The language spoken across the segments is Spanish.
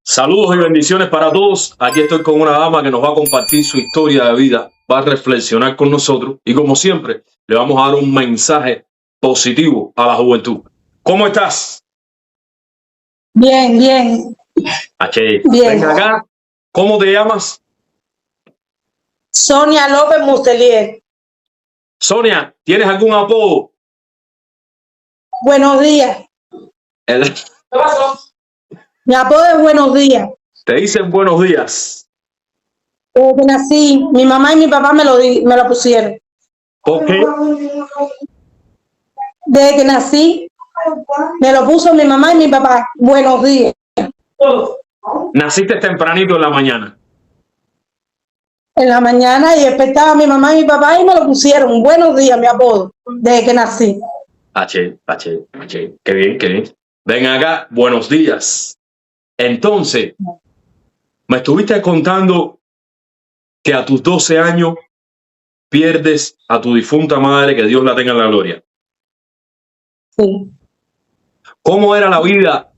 Saludos y bendiciones para todos. Aquí estoy con una dama que nos va a compartir su historia de vida, va a reflexionar con nosotros y como siempre le vamos a dar un mensaje positivo a la juventud. ¿Cómo estás? Bien, bien, bien. Ven acá. ¿Cómo te llamas? Sonia López Muselier. Sonia, ¿tienes algún apodo? Buenos días. El- Mi apodo es Buenos Días. Te dicen buenos días. Desde que nací, mi mamá y mi papá me lo pusieron. ¿Por qué? Desde que nací, me lo puso mi mamá y mi papá. Buenos días. Naciste tempranito en la mañana. En la mañana y despertaba a mi mamá y mi papá y me lo pusieron. Buenos días, mi apodo, desde que nací. H. Qué bien, qué bien. Ven acá, buenos días. Entonces, me estuviste contando que a tus 12 años pierdes a tu difunta madre, que Dios la tenga en la gloria. Sí. ¿Cómo era la vida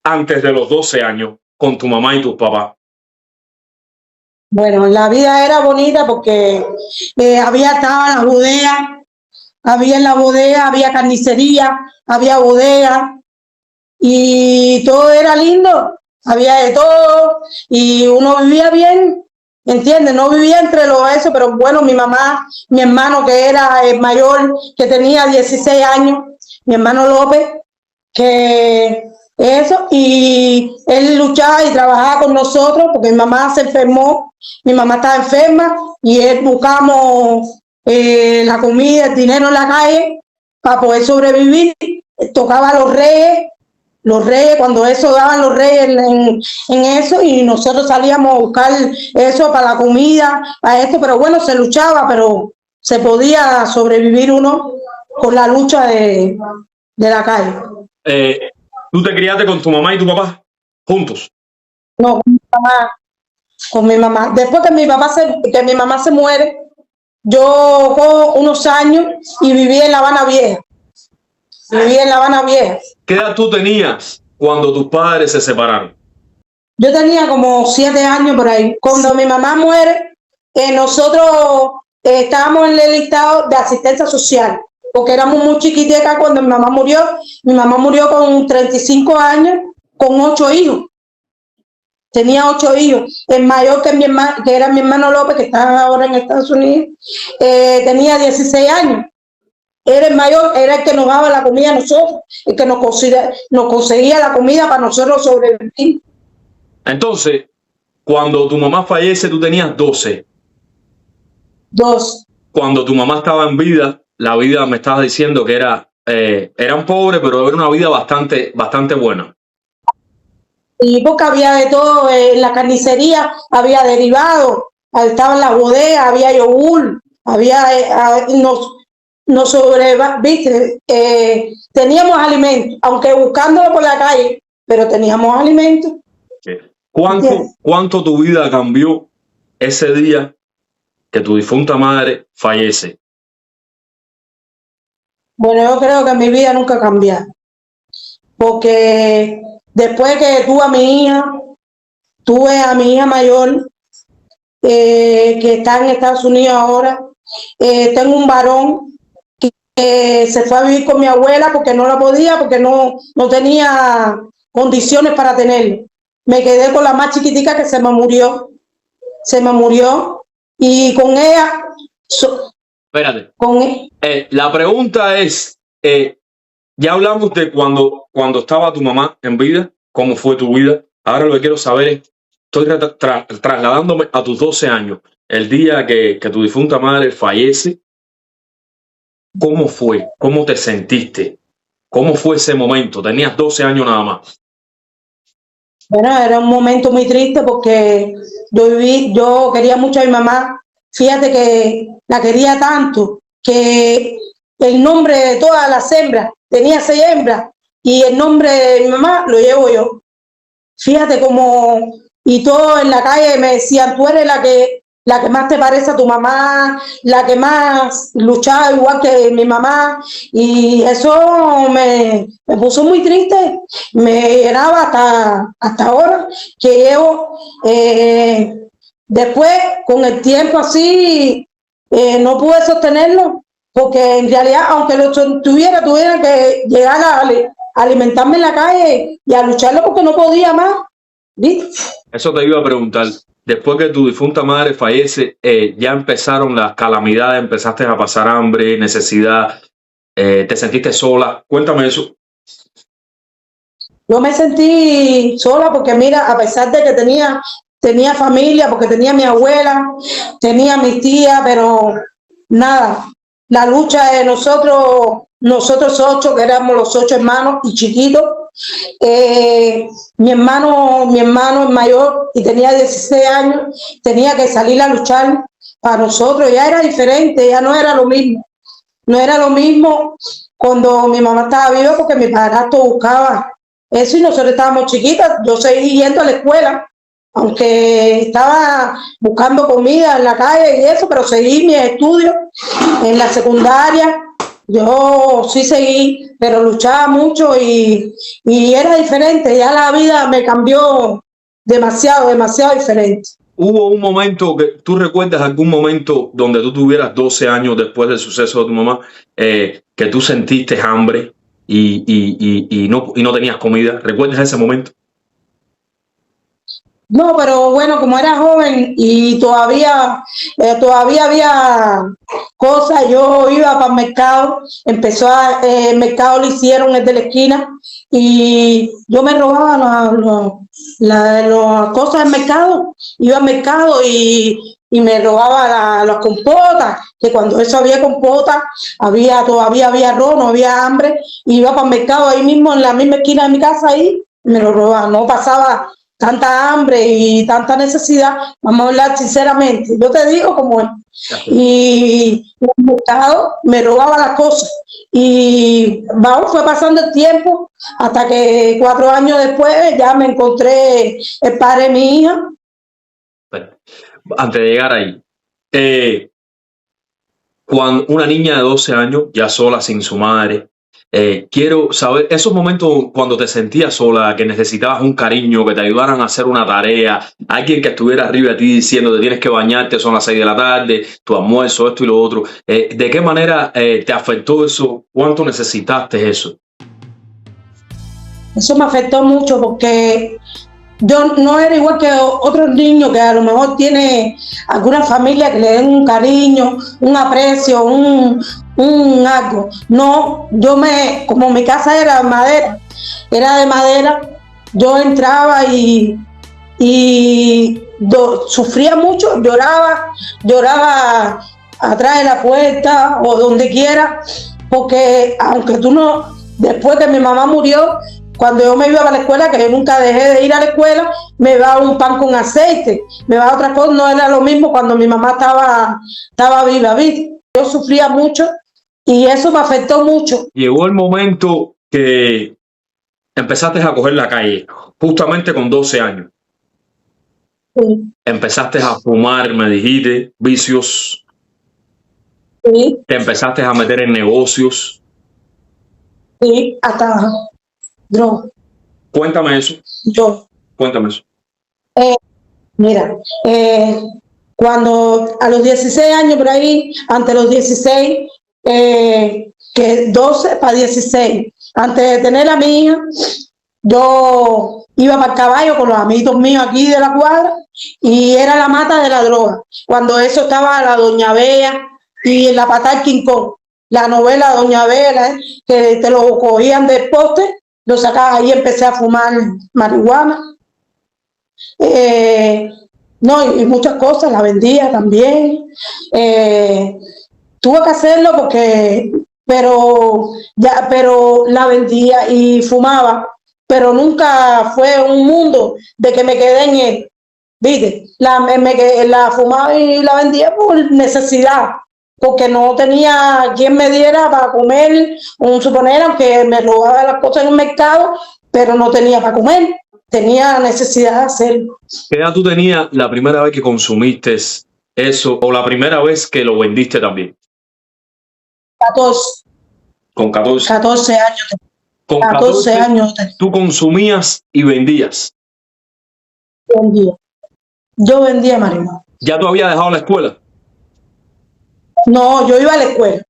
antes de los 12 años con tu mamá y tus papás? Bueno, la vida era bonita porque estaba la bodega, había en la bodega, había carnicería, había bodega y todo era lindo, había de todo y uno vivía bien, ¿entiendes? No vivía entre eso, pero bueno, mi mamá, mi hermano que era el mayor, que tenía 16 años, mi hermano López, que eso, y él luchaba y trabajaba con nosotros porque mi mamá se enfermó, mi mamá estaba enferma y él buscamos la comida, el dinero en la calle para poder sobrevivir. Tocaba a los reyes, cuando eso daban los reyes en eso, y nosotros salíamos a buscar eso para la comida, para esto, pero bueno, se luchaba, pero se podía sobrevivir uno con la lucha de la calle. ¿Tú te criaste con tu mamá y tu papá juntos? No, con mi mamá. Después que mi mamá se muere, yo con unos años y viví en La Habana Vieja. Viví en La Habana Vieja. ¿Qué edad tú tenías cuando tus padres se separaron? Yo tenía como 7 años por ahí. Cuando mi mamá muere, nosotros estábamos en el listado de asistencia social, porque éramos muy chiquiticas cuando mi mamá murió. Mi mamá murió con 35 años, con 8 hijos. Tenía 8 hijos. El mayor, que era mi hermano López, que está ahora en Estados Unidos, tenía 16 años. Era el mayor, era el que nos daba la comida a nosotros, el que nos conseguía la comida para nosotros sobrevivir. Entonces, cuando tu mamá fallece, tú tenías 12. 2. Cuando tu mamá estaba en vida, la vida me estabas diciendo que eran pobres, pero era una vida bastante buena. Y porque había de todo, en la carnicería había derivados, estaban las bodegas, había yogur, viste, teníamos alimentos, aunque buscándolo por la calle, pero teníamos alimentos. ¿Cuánto tu vida cambió ese día que tu difunta madre fallece? Bueno, yo creo que mi vida nunca cambió, porque después que tuve a mi hija mayor, que está en Estados Unidos ahora. Tengo un varón que se fue a vivir con mi abuela porque no la podía, porque no tenía condiciones para tenerlo. Me quedé con la más chiquitica que se me murió, y con ella... Espérate. La pregunta es, ya hablamos de cuando estaba tu mamá en vida, cómo fue tu vida. Ahora lo que quiero saber es, estoy trasladándome a tus 12 años, el día que tu difunta madre fallece. ¿Cómo fue? ¿Cómo te sentiste? ¿Cómo fue ese momento? Tenías 12 años nada más. Bueno, era un momento muy triste porque yo quería mucho a mi mamá. Fíjate que la quería tanto que el nombre de todas las hembras, tenía 6 hembras, y el nombre de mi mamá lo llevo yo. Fíjate cómo, y todos en la calle me decían, tú eres la que la que más te parece a tu mamá, la que más luchaba igual que mi mamá, y eso me puso muy triste, me llenaba hasta ahora que llevo. Después, con el tiempo así, no pude sostenerlo, porque en realidad, aunque lo tuviera que llegar a alimentarme en la calle y a lucharlo porque no podía más. ¿Viste? Eso te iba a preguntar. Después que tu difunta madre fallece, ya empezaron las calamidades, empezaste a pasar hambre, necesidad, te sentiste sola. Cuéntame eso. Yo me sentí sola porque mira, a pesar de que tenía familia, porque tenía mi abuela, tenía mi tía, pero nada, la lucha de nosotros 8, que éramos los 8 hermanos y chiquitos, mi hermano es mayor y tenía 16 años, tenía que salir a luchar para nosotros, ya era diferente, ya no era lo mismo. No era lo mismo cuando mi mamá estaba viva porque mi padrastro buscaba eso y nosotros estábamos chiquitas. Yo seguí yendo a la escuela, aunque estaba buscando comida en la calle y eso, pero seguí mis estudios en la secundaria. Yo sí seguí, pero luchaba mucho y era diferente. Ya la vida me cambió demasiado diferente. ¿Hubo un momento que tú recuerdas, algún momento donde tú tuvieras 12 años después del suceso de tu mamá, que tú sentiste hambre y no tenías comida? ¿Recuerdas ese momento? No, pero bueno, como era joven y todavía había cosas, yo iba para el mercado, el mercado lo hicieron, es de la esquina, y yo me robaba las cosas del mercado, iba al mercado y me robaba las compotas, que cuando eso había compotas, todavía había arroz, no había hambre, iba para el mercado ahí mismo, en la misma esquina de mi casa, ahí me lo robaba, no pasaba tanta hambre y tanta necesidad, vamos a hablar sinceramente, yo te digo como es. Y el mercado me robaba las cosas y vamos, fue pasando el tiempo hasta que 4 años después ya me encontré el padre de mi hija. Antes de llegar ahí, cuando una niña de 12 años, ya sola, sin su madre, quiero saber esos momentos cuando te sentías sola, que necesitabas un cariño, que te ayudaran a hacer una tarea, alguien que estuviera arriba de ti diciendo te tienes que bañarte, son las 6 de la tarde, tu almuerzo, esto y lo otro. ¿De qué manera te afectó eso? ¿Cuánto necesitaste eso? Eso me afectó mucho porque yo no era igual que otros niños que a lo mejor tiene alguna familia que le den un cariño, un aprecio, un algo. No, como mi casa era de madera, yo entraba y sufría mucho, lloraba atrás de la puerta o donde quiera, porque aunque después que mi mamá murió, cuando yo me iba a la escuela, que yo nunca dejé de ir a la escuela, me daba un pan con aceite, me daba otra cosa, no era lo mismo cuando mi mamá estaba viva, ¿viste? Yo sufría mucho y eso me afectó mucho. Llegó el momento que empezaste a coger la calle, justamente con 12 años. Sí. Empezaste a fumar, me dijiste, vicios. Sí. Te empezaste a meter en negocios. Sí, hasta droga. Cuéntame eso. Cuéntame eso. Mira, cuando a los 16 años por ahí, ante los 16, que 12 para 16, antes de tener a mi hija, yo iba para el caballo con los amiguitos míos aquí de la cuadra y era la mata de la droga. Cuando eso estaba la Doña Bea y en la Pata del King Kong, la novela Doña Bea, que te lo cogían del poste, lo sacaba ahí, empecé a fumar marihuana. No, y muchas cosas, la vendía también. Tuve que hacerlo pero la vendía y fumaba, pero nunca fue un mundo de que me quedé en él. ¿Viste? La fumaba y la vendía por necesidad, porque no tenía quien me diera para comer, suponer, aunque me robaba las cosas en el mercado, pero no tenía para comer. Tenía necesidad de hacerlo. ¿Qué edad tú tenías la primera vez que consumiste eso o la primera vez que lo vendiste también? 14. Con 14. 14 años. Con 14 años. Tú consumías y vendías. Vendía. Yo vendía marihuana. ¿Ya tú habías dejado la escuela? No, yo iba a la escuela.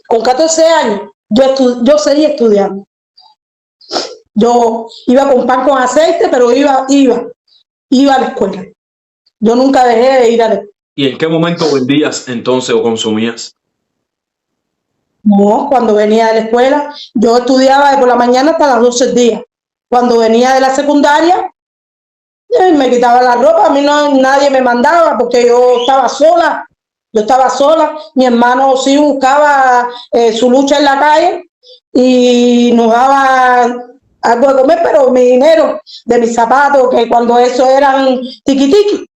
Con 14 años, yo seguía estudiando. Yo iba con pan con aceite, pero iba a la escuela. Yo nunca dejé de ir a la escuela. ¿Y en qué momento vendías entonces o consumías? No, cuando venía de la escuela, yo estudiaba de por la mañana hasta las 12 del día. Cuando venía de la secundaria, me quitaba la ropa, a mí nadie me mandaba porque yo estaba sola. Mi hermano sí buscaba su lucha en la calle y nos daba algo de comer, pero mi dinero de mis zapatos, que cuando eso eran tiquitiqui,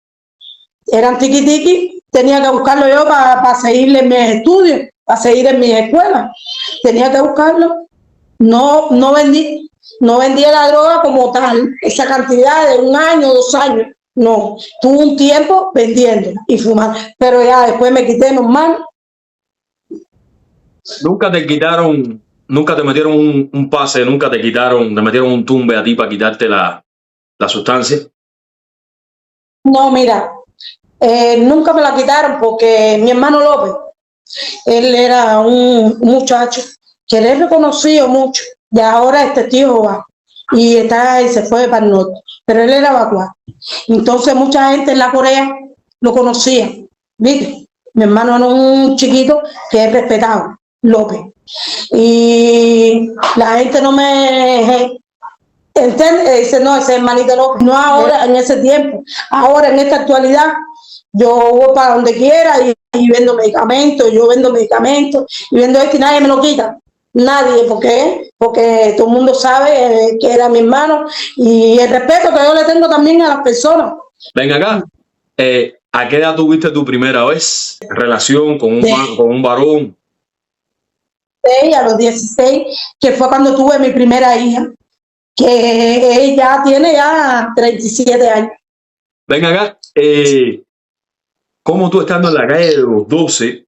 tenía que buscarlo yo para seguir en mis estudios, para seguir en mis escuelas. Tenía que buscarlo. No vendía la droga como tal, esa cantidad de 1 año, 2 años. No, tuve un tiempo vendiendo y fumando, pero ya después me quité normal. ¿Nunca te quitaron, nunca te metieron un pase, nunca te metieron un tumbe a ti para quitarte la sustancia? No, mira, nunca me la quitaron porque mi hermano López, él era un muchacho que le he reconocido mucho y ahora es testigo de Jehová y se fue para el norte, pero él era evacuado. Entonces mucha gente en la Corea lo conocía, ¿viste? Mi hermano era un chiquito que es respetado, López, y la gente no me entiende, dice, no, ese hermanito López, no ahora, en ese tiempo, ahora en esta actualidad, yo voy para donde quiera y vendo medicamentos, y vendo esto y nadie me lo quita. Nadie, ¿por qué? Porque todo el mundo sabe que era mi hermano y el respeto que yo le tengo también a las personas. Ven acá, ¿a qué edad tuviste tu primera vez relación con un varón? A los 16, que fue cuando tuve mi primera hija, que ella tiene ya 37 años. Ven acá, ¿cómo tú estando en la calle de los 12,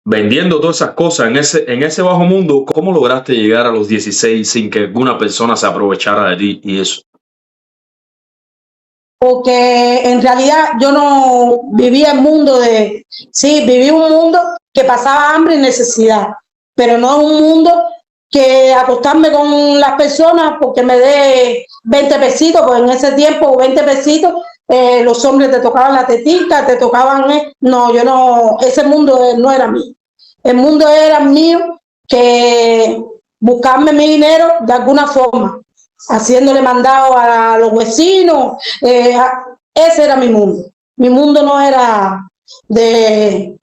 vendiendo todas esas cosas en ese bajo mundo, cómo lograste llegar a los 16 sin que alguna persona se aprovechara de ti y eso? Porque en realidad yo no vivía el mundo viví un mundo que pasaba hambre y necesidad, pero no un mundo que acostarme con las personas porque me dé 20 pesitos, porque en ese tiempo 20 pesitos, los hombres te tocaban la tetica, te tocaban, no, yo no, ese mundo no era mío. El mundo era mío que buscarme mi dinero de alguna forma, haciéndole mandado a los vecinos, ese era mi mundo. Mi mundo no era de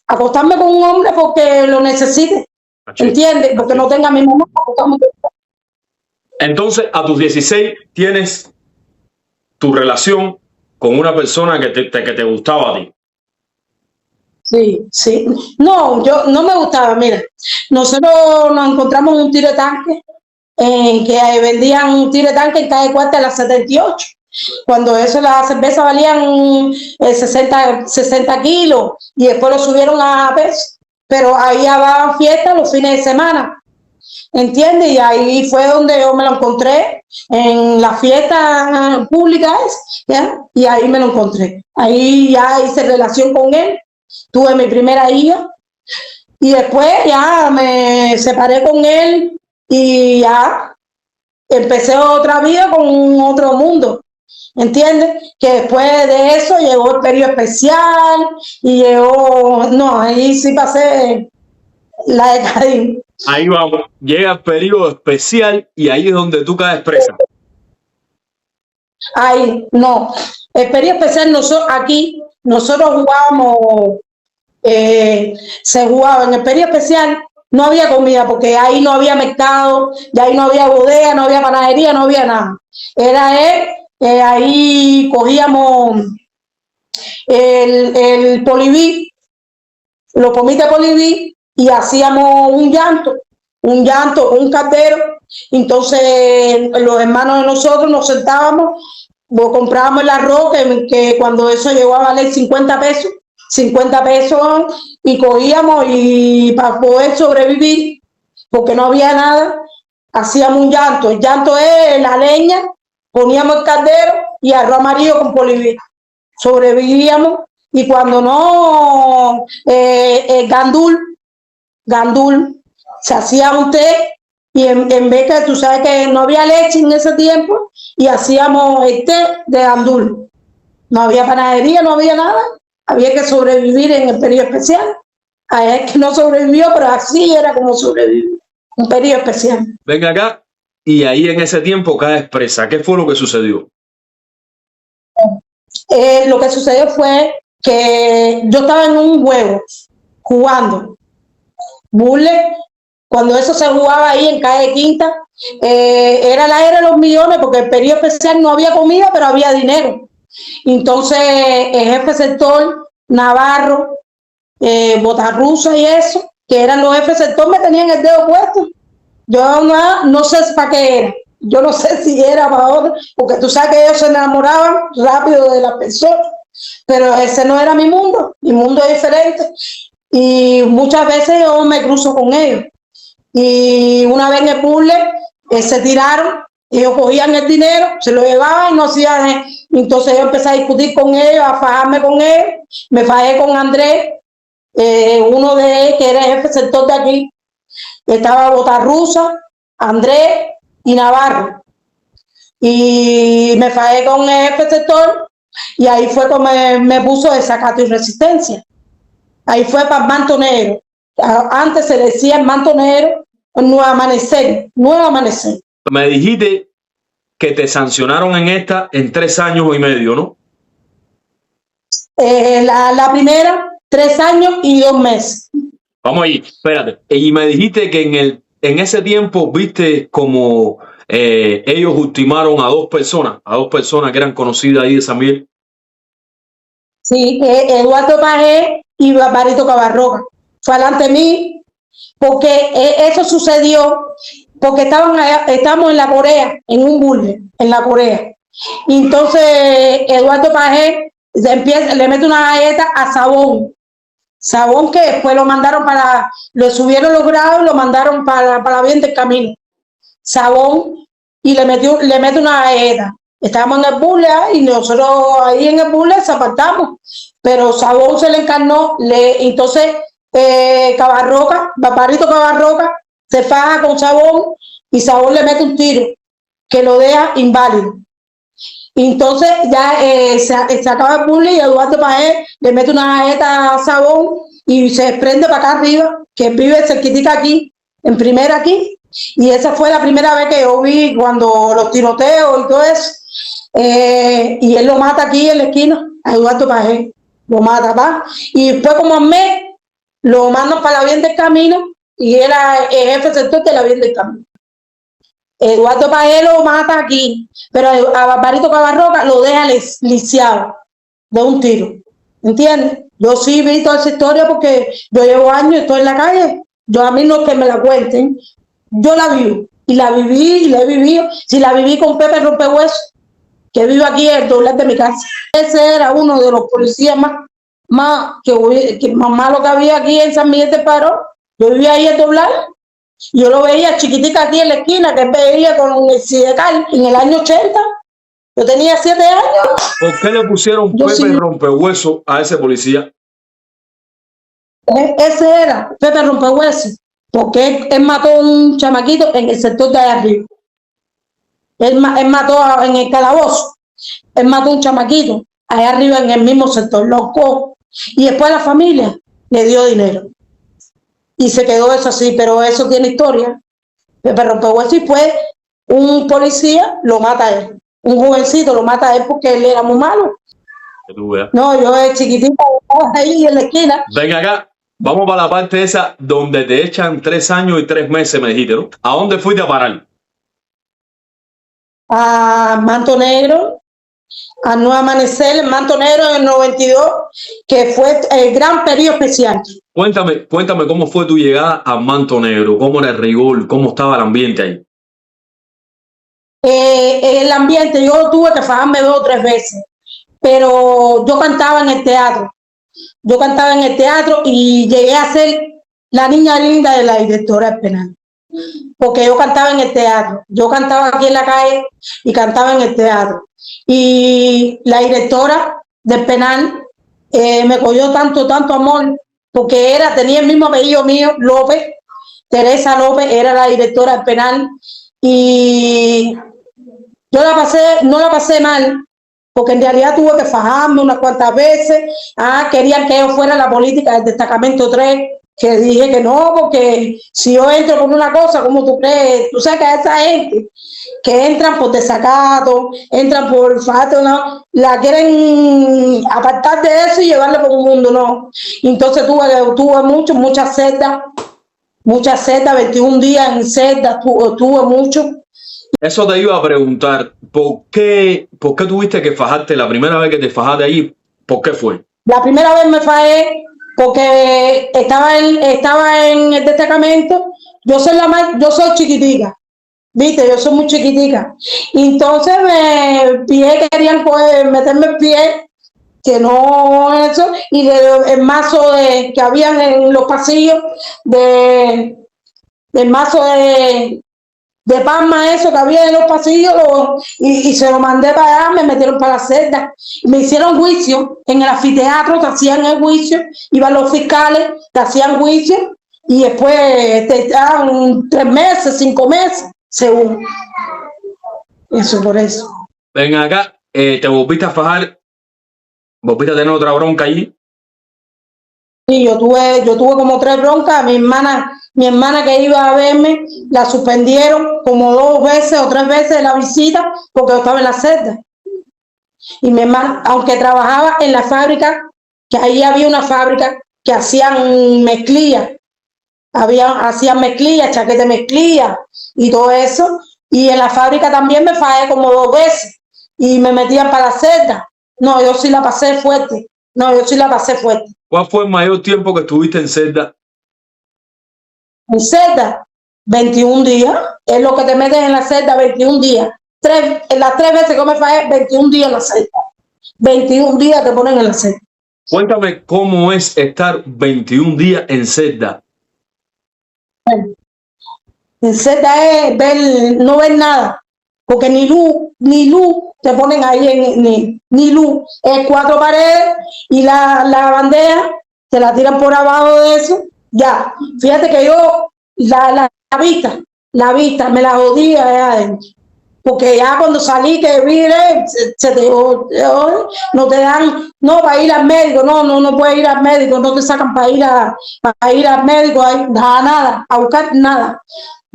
acostarme con un hombre porque lo necesite, ¿entiendes? Porque no tenga mi mamá. Entonces, a tus 16 tienes tu relación con una persona que te gustaba a ti. Sí. No, yo no me gustaba, mira. Nosotros nos encontramos en un tiro de tanque, que vendían un tiro de tanque en calle Cuarta de las 78. Cuando eso las cervezas valían 60 kilos y después lo subieron a pesos. Pero ahí había fiestas los fines de semana, ¿entiendes? Y ahí fue donde yo me lo encontré, en las fiestas públicas, ¿ya? Y ahí me lo encontré. Ahí ya hice relación con él, tuve mi primera hija y después ya me separé con él y ya empecé otra vida con otro mundo. ¿Entiendes? Que después de eso llegó el periodo especial y ahí sí pasé la decadencia. Ahí vamos, llega el periodo especial y ahí es donde tú caes presa. Ahí, no, el periodo especial, nosotros jugábamos, se jugaba en el periodo especial, no había comida porque ahí no había mercado, y ahí no había bodega, no había panadería, no había nada. Ahí cogíamos el poliví, los pomites poliví y hacíamos un llanto, un caldero. Entonces los hermanos de nosotros nos sentábamos Comprábamos el arroz, que cuando eso llegó a valer 50 pesos, y cogíamos y para poder sobrevivir, porque no había nada, hacíamos un llanto. El llanto es la leña, poníamos el caldero y arroz amarillo con polivir. Sobrevivíamos y cuando no, gandul, se hacía un té y en vez que tú sabes que no había leche en ese tiempo y hacíamos el té de gandul. No había panadería, no había nada. Había que sobrevivir en el periodo especial. Es que no sobrevivió, pero así era como sobrevivir. Un periodo especial. Venga acá, y ahí en ese tiempo cae expresa. ¿Qué fue lo que sucedió? Lo que sucedió fue que yo estaba en un juego jugando burle. Cuando eso se jugaba ahí en calle Quinta, era la era de los millones, porque el periodo especial no había comida, pero había dinero. Entonces el jefe sector, Navarro, Botarrusa y eso, que eran los jefes sector, me tenían el dedo puesto. Yo no sé para qué era. Yo no sé si era para otro, porque tú sabes que ellos se enamoraban rápido de la persona, pero ese no era mi mundo es diferente. Y muchas veces yo me cruzo con ellos. Y una vez en el puzzle, se tiraron, ellos cogían el dinero, se lo llevaban y no hacían. Entonces yo empecé a discutir con ellos, a fajarme con ellos. Me fajé con Andrés, uno de ellos que era el jefe sector de aquí. Estaba Botarrusa, Andrés y Navarro. Y me fajé con el jefe sector y ahí fue cuando me puso desacato y resistencia. Ahí fue para el manto negro. Antes se decía el manto negro, Nuevo Amanecer. Me dijiste que te sancionaron en esta en 3 años y medio, ¿no? La primera, 3 años y 2 meses. Vamos ahí, espérate. Y me dijiste que en ese tiempo viste como ellos ultimaron a 2 personas, que eran conocidas ahí de San Miguel. Sí, Eduardo Pajé y Barbarito Cabarroca. Fue delante de mí, porque eso sucedió porque estábamos en la Corea, en un burle, en la Corea. Y entonces Eduardo Pajé le mete una galleta a Sabón que después lo subieron los grados y lo mandaron para bien del camino. Sabón, y le mete una galleta. Estábamos en el burle y nosotros ahí en el burle se apartamos, pero Sabón se le encarnó, entonces Barbarito Cabarroca se faja con Sabón y Sabón le mete un tiro que lo deja inválido. Entonces ya se acaba el burle y Eduardo Paez le mete una galleta a Sabón y se desprende para acá arriba, que vive cerquitita aquí, en primera aquí. Y esa fue la primera vez que yo vi cuando los tiroteos y todo eso. Y él lo mata aquí en la esquina, a Eduardo Paez. Lo mata, ¿va? Y después como un mes lo mandan para la bien del camino y era el jefe sector de la bien del camino. Eduardo Paez lo mata aquí, pero a Barbarito Cabarroca lo deja lisiado de un tiro. ¿Entiendes? Yo sí vi toda esa historia porque yo llevo años, estoy en la calle. A mí no es que me la cuenten. Yo la vivo y la viví y la he vivido. Si la viví con Pepe Rompehueso, que vive aquí en el doblar de mi casa. Ese era uno de los policías más malo que había aquí en San Miguel de Paró. Yo vivía ahí en doblar. Yo lo veía chiquitica aquí en la esquina, que veía con el Sidecal en el año 80. Yo tenía 7 años. ¿Por qué le pusieron Pepe Rompehueso a ese policía? Ese era Pepe Rompehueso, porque él mató a un chamaquito en el sector de allá arriba. Él mató en el calabozo. Él mató a un chamaquito allá arriba en el mismo sector, loco. Y después la familia le dio dinero. Y se quedó eso así, pero eso tiene historia. Pepe Rompehueso, y fue un policía, lo mata a él. Un jovencito lo mata a él porque él era muy malo. No, yo de chiquitita ahí en la esquina. Venga acá, vamos para la parte esa donde te echan 3 años y 3 meses, me dijiste, ¿no? ¿A dónde fuiste a parar? A Manto Negro, a Nuevo Amanecer, el Manto Negro en el 92, que fue el gran periodo especial. Cuéntame cómo fue tu llegada a Manto Negro, cómo era el rigor, cómo estaba el ambiente ahí. el ambiente, yo tuve que fajarme 2 o 3 veces, pero yo cantaba en el teatro. Yo cantaba en el teatro y llegué a ser la niña linda de la directora del penal, porque yo cantaba en el teatro. Yo cantaba aquí en la calle y cantaba en el teatro. Y la directora del penal me cogió tanto amor, porque tenía el mismo apellido mío, López, Teresa López, era la directora del penal. Y yo no la pasé mal, porque en realidad tuve que fajarme unas cuantas veces. Querían que yo fuera la política del destacamento 3, que dije que no, porque si yo entro por una cosa, ¿cómo tú crees? Tú sabes que a esa gente que entran por desacato, entran por falta, ¿no? La quieren apartar de eso y llevarle por un mundo, ¿no? Entonces tuve muchas celdas, 21 días en celdas, tuve mucho. Eso te iba a preguntar, ¿por qué tuviste que fajarte la primera vez que te fajaste ahí? ¿Por qué fue? La primera vez me fajé porque estaba en el destacamento. Yo soy chiquitica, viste, yo soy muy chiquitica. Y entonces querían meterme el pie, que no eso, y el mazo que habían en los pasillos, del mazo de palma, eso que había en los pasillos, y se lo mandé para allá, me metieron para la celda, me hicieron juicio en el anfiteatro, te hacían el juicio, iban los fiscales, te hacían juicio, y después te daban 3 meses, 5 meses, según. Eso, por eso. Ven acá, te volviste a fajar, volviste a tener otra bronca allí. Sí, yo tuve como 3 broncas. Mi hermana que iba a verme, la suspendieron como 2 veces o 3 veces de la visita porque yo estaba en la celda. Y mi hermana, aunque trabajaba en la fábrica, que ahí había una fábrica que hacían mezclilla, hacían mezclilla, chaqueta de mezclilla y todo eso, y en la fábrica también me fajé como 2 veces y me metían para la celda. No, yo sí la pasé fuerte. ¿Cuál fue el mayor tiempo que estuviste en celda? En celda, 21 días. Es lo que te metes en la celda, 21 días. Las 3 veces que me fajé, 21 días en la celda. 21 días te ponen en la celda. Cuéntame cómo es estar 21 días en celda. En celda es no ver nada, porque ni luz te ponen ahí, ni luz. Es 4 paredes y la bandeja te la tiran por abajo de eso. Ya, fíjate que yo la vista me la jodía allá adentro, porque ya cuando salí que vi, no te dan, no, para ir al médico, no puedes ir al médico, no te sacan para ir al médico, nada, a buscar nada.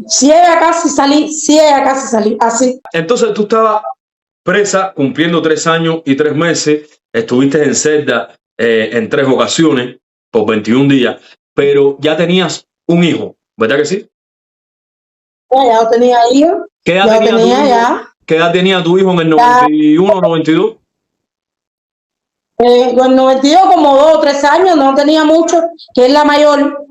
Ciega casi salí, así. Entonces tú estabas presa, cumpliendo 3 años y 3 meses, estuviste en celda en 3 ocasiones por 21 días, pero ya tenías un hijo, ¿verdad que sí? Ya lo tenía hijo. ¿Qué edad tenía tu hijo en el 91, 92? En el 92 como 2 o 3 años, no tenía mucho, que es la mayor.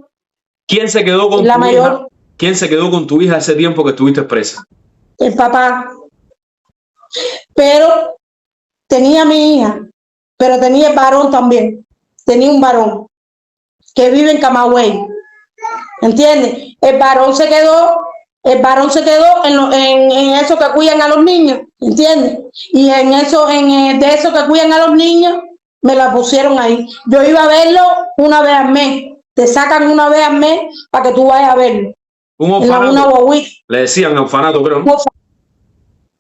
¿Quién se quedó con tu hija? ¿Quién se quedó con tu hija ese tiempo que estuviste presa? El papá. Pero tenía mi hija, pero tenía el varón también. Tenía un varón que vive en Camagüey. ¿Entiendes? El varón se quedó en eso que cuidan a los niños, ¿entiendes? Y en eso, de eso que cuidan a los niños, me la pusieron ahí. Yo iba a verlo una vez al mes. Te sacan una vez al mes para que tú vayas a verlo. Un orfanato. Le decían orfanato, creo.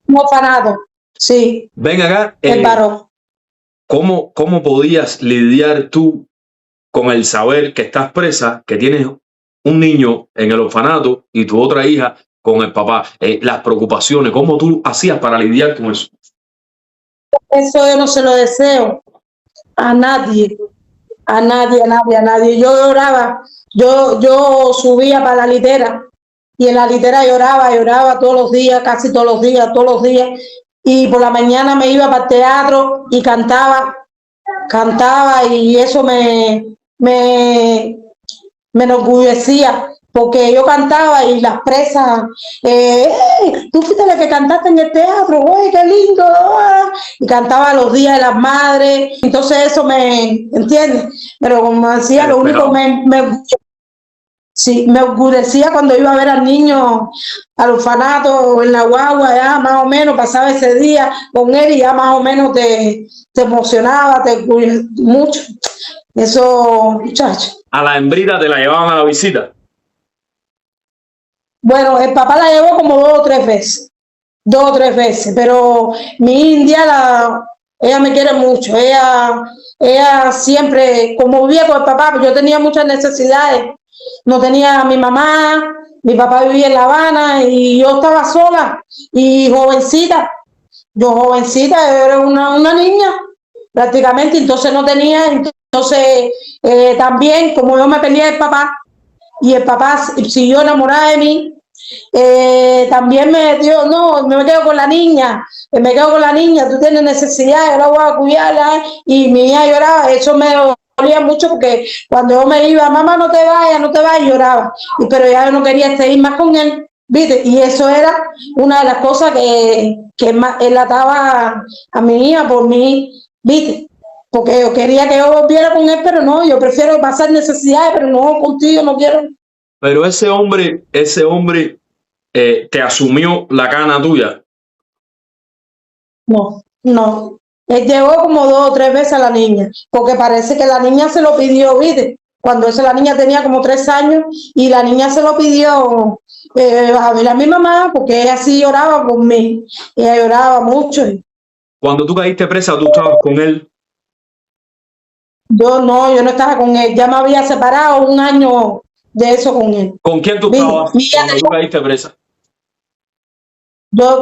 Un orfanato, sí. Ven acá. El varón. ¿Cómo podías lidiar tú con el saber que estás presa, que tienes un niño en el orfanato y tu otra hija con el papá? Las preocupaciones, ¿cómo tú hacías para lidiar con eso? Eso yo no se lo deseo a nadie. Yo lloraba, yo subía para la litera y en la litera lloraba todos los días, casi todos los días, y por la mañana me iba para el teatro y cantaba y eso me enorgullecía, porque yo cantaba y las presas, tú fuiste la que cantaste en el teatro, güey, qué lindo, y cantaba los días de las madres, entonces eso ¿entiendes? Pero como decía, lo único sí, me oscurecía cuando iba a ver al niño al orfanato en la guagua, ya más o menos pasaba ese día con él y ya más o menos te emocionaba, mucho. Eso, muchachos. ¿A la hembrita te la llevaban a la visita? Bueno, el papá la llevó como 2 o 3 veces, pero mi India, ella me quiere mucho, ella siempre, como vivía con el papá, pues yo tenía muchas necesidades, no tenía a mi mamá, mi papá vivía en La Habana y yo estaba sola y jovencita, yo era una niña prácticamente, entonces no tenía, entonces también como yo me peleé del papá y el papá siguió enamorada de mí, también me dio, no, me quedo con la niña, tú tienes necesidad, yo la voy a cuidarla, y mi hija lloraba, eso me dolía mucho porque cuando yo me iba, mamá no te vayas, lloraba, pero ya yo no quería seguir más con él, ¿viste? Y eso era una de las cosas que más él ataba a mi hija por mí, ¿viste? Porque yo quería que yo volviera con él, pero no, yo prefiero pasar necesidades, pero no contigo, no quiero. Pero ese hombre te asumió la cana tuya. No. Él llevó como 2 o 3 veces a la niña, porque parece que la niña se lo pidió, ¿viste? Cuando la niña tenía como 3 años y la niña se lo pidió a ver a mi mamá, porque ella sí lloraba por mí, ella lloraba mucho. Cuando tú caíste presa, ¿tú estabas con él? Yo no estaba con él, ya me había separado 1 año de eso con él. ¿Con quién tú estabas cuando tú caíste presa?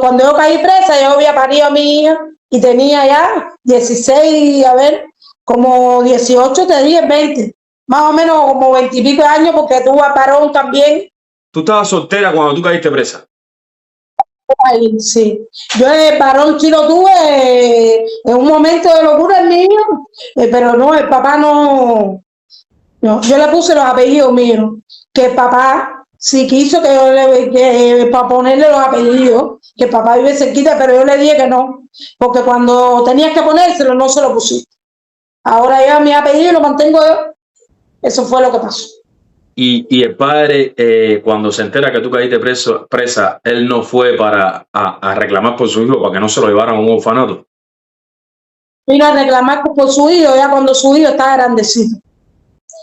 Cuando yo caí presa, yo había parido a mi hija y tenía ya 16, como 18, te dije 20, más o menos como 20 y pico de años, porque tuve parón también. ¿Tú estabas soltera cuando tú caíste presa? Ay, sí, yo el parón sí lo tuve en un momento de locura el niño, pero no, el papá no, yo le puse los apellidos míos, que el papá sí quiso para ponerle los apellidos, que el papá vive cerquita, pero yo le dije que no, porque cuando tenías que ponérselo no se lo pusiste. Ahora yo mi apellido lo mantengo yo. Eso fue lo que pasó. Y el padre, cuando se entera que tú caíste presa, él no fue a reclamar por su hijo para que no se lo llevaran a un orfanato. Vino a reclamar por su hijo ya cuando su hijo estaba grandecito.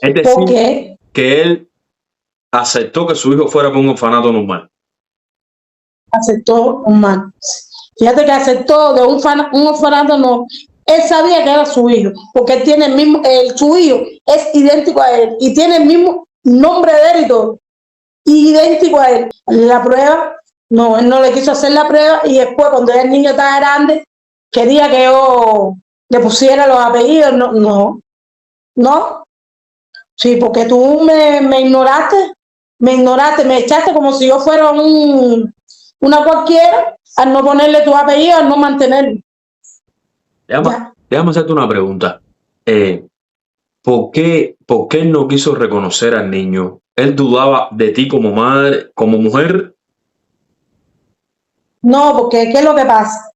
Es decir, que él aceptó que su hijo fuera para un orfanato normal. Aceptó normal. Fíjate que aceptó de un orfanato, no. Él sabía que era su hijo, porque él tiene el mismo, su hijo es idéntico a él y tiene el mismo nombre de él y todo, idéntico a él. La prueba, no, él no le quiso hacer la prueba y después cuando el niño estaba grande, quería que yo le pusiera los apellidos, no. Sí, porque tú me ignoraste, me echaste como si yo fuera una cualquiera, al no ponerle tu apellido, al no mantenerlo. Déjame hacerte una pregunta. ¿Por qué él no quiso reconocer al niño? ¿Él dudaba de ti como madre, como mujer? No, porque ¿qué es lo que pasa?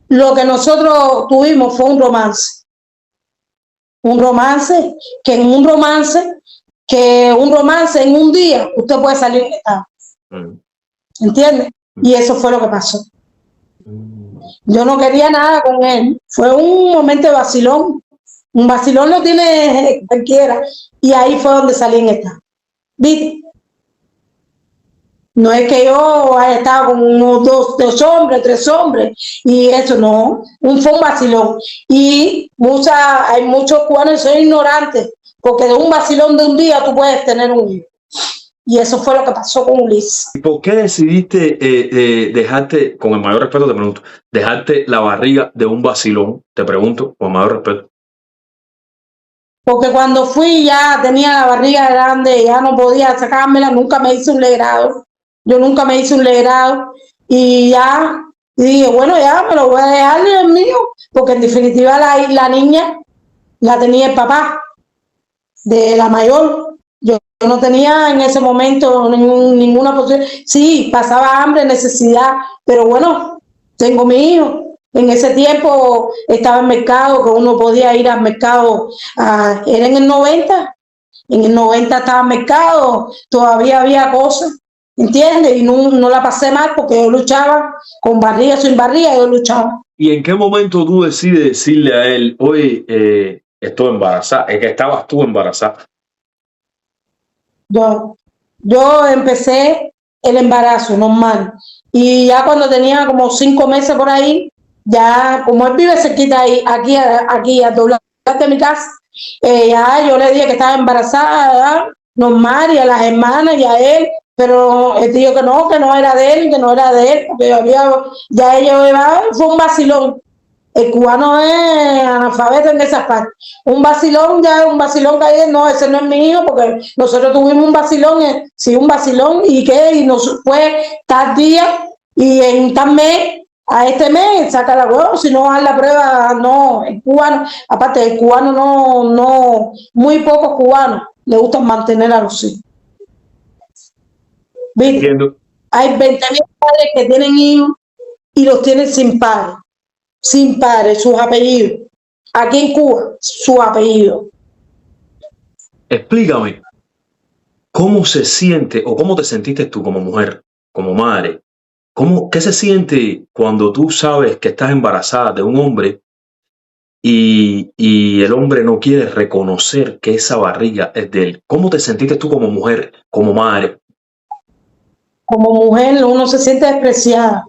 Lo que nosotros tuvimos fue un romance. Un romance, que en un día usted puede salir en estado. ¿Entiendes? Y eso fue lo que pasó. Yo no quería nada con él. Fue un momento de vacilón. Un vacilón lo tiene cualquiera. Y ahí fue donde salí en estado. ¿Viste? No es que yo haya estado con unos 2 hombres, 3 hombres, y eso no, fue un vacilón. Y hay muchos cubanos que son ignorantes, porque de un vacilón de un día tú puedes tener un hijo. Y eso fue lo que pasó con Ulises. ¿Y por qué decidiste dejarte, con el mayor respeto te pregunto, dejarte la barriga de un vacilón? Te pregunto, con el mayor respeto. Porque cuando fui ya tenía la barriga grande, ya no podía sacármela, nunca me hice un legrado. Yo nunca me hice un legrado y ya dije, bueno, ya me lo voy a dejar el mío, porque en definitiva la niña la tenía el papá de la mayor. Yo yo no tenía en ese momento ninguna posibilidad. Sí, pasaba hambre, necesidad, pero bueno, tengo mi hijo. En ese tiempo estaba en mercado, que uno podía ir al mercado, era en el 90. En el 90 estaba en mercado, todavía había cosas, ¿entiendes? Y no la pasé mal porque yo luchaba con barriga, sin barriga, yo luchaba. ¿Y en qué momento tú decides decirle a él, oye, estoy embarazada? Es que estabas tú embarazada. Yo empecé el embarazo normal y ya cuando tenía como 5 meses por ahí, ya como él vive cerquita ahí, aquí a doblar de mi casa, ya yo le dije que estaba embarazada, normal, y a las hermanas y a él, pero él dijo que no era de él, que no era de él, porque ya ellos fue un vacilón. El cubano es analfabeto en esas partes. Un vacilón, ya un vacilón que hay, no, ese no es mi hijo, porque nosotros tuvimos un vacilón, sí, un vacilón, ¿y qué? Y nos fue tal día, y en tal mes, a este mes, saca la huevo, si no, haz la prueba, no, el cubano, aparte, el cubano no, muy pocos cubanos le gustan mantener a los hijos. ¿Viste? Hay 20.000 padres que tienen hijos y los tienen sin padres. Sin padres, sus apellidos. Aquí en Cuba, su apellido. Explícame, ¿cómo se siente o cómo te sentiste tú como mujer, como madre? ¿Qué se siente cuando tú sabes que estás embarazada de un hombre y el hombre no quiere reconocer que esa barriga es de él? ¿Cómo te sentiste tú como mujer, como madre? Como mujer uno se siente despreciada.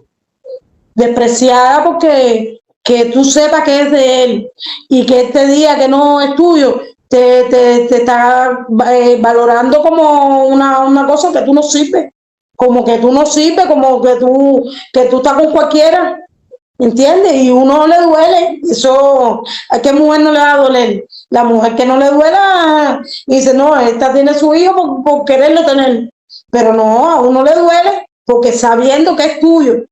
Despreciada porque que tú sepas que es de él y que este día que no es tuyo, te está valorando como una cosa que tú no sirves, como que tú no sirves, como que tú estás con cualquiera, ¿entiendes? Y uno le duele, eso, ¿a qué mujer no le va a doler? La mujer que no le duela dice, no, esta tiene su hijo por quererlo tener, pero no, a uno le duele porque sabiendo que es tuyo.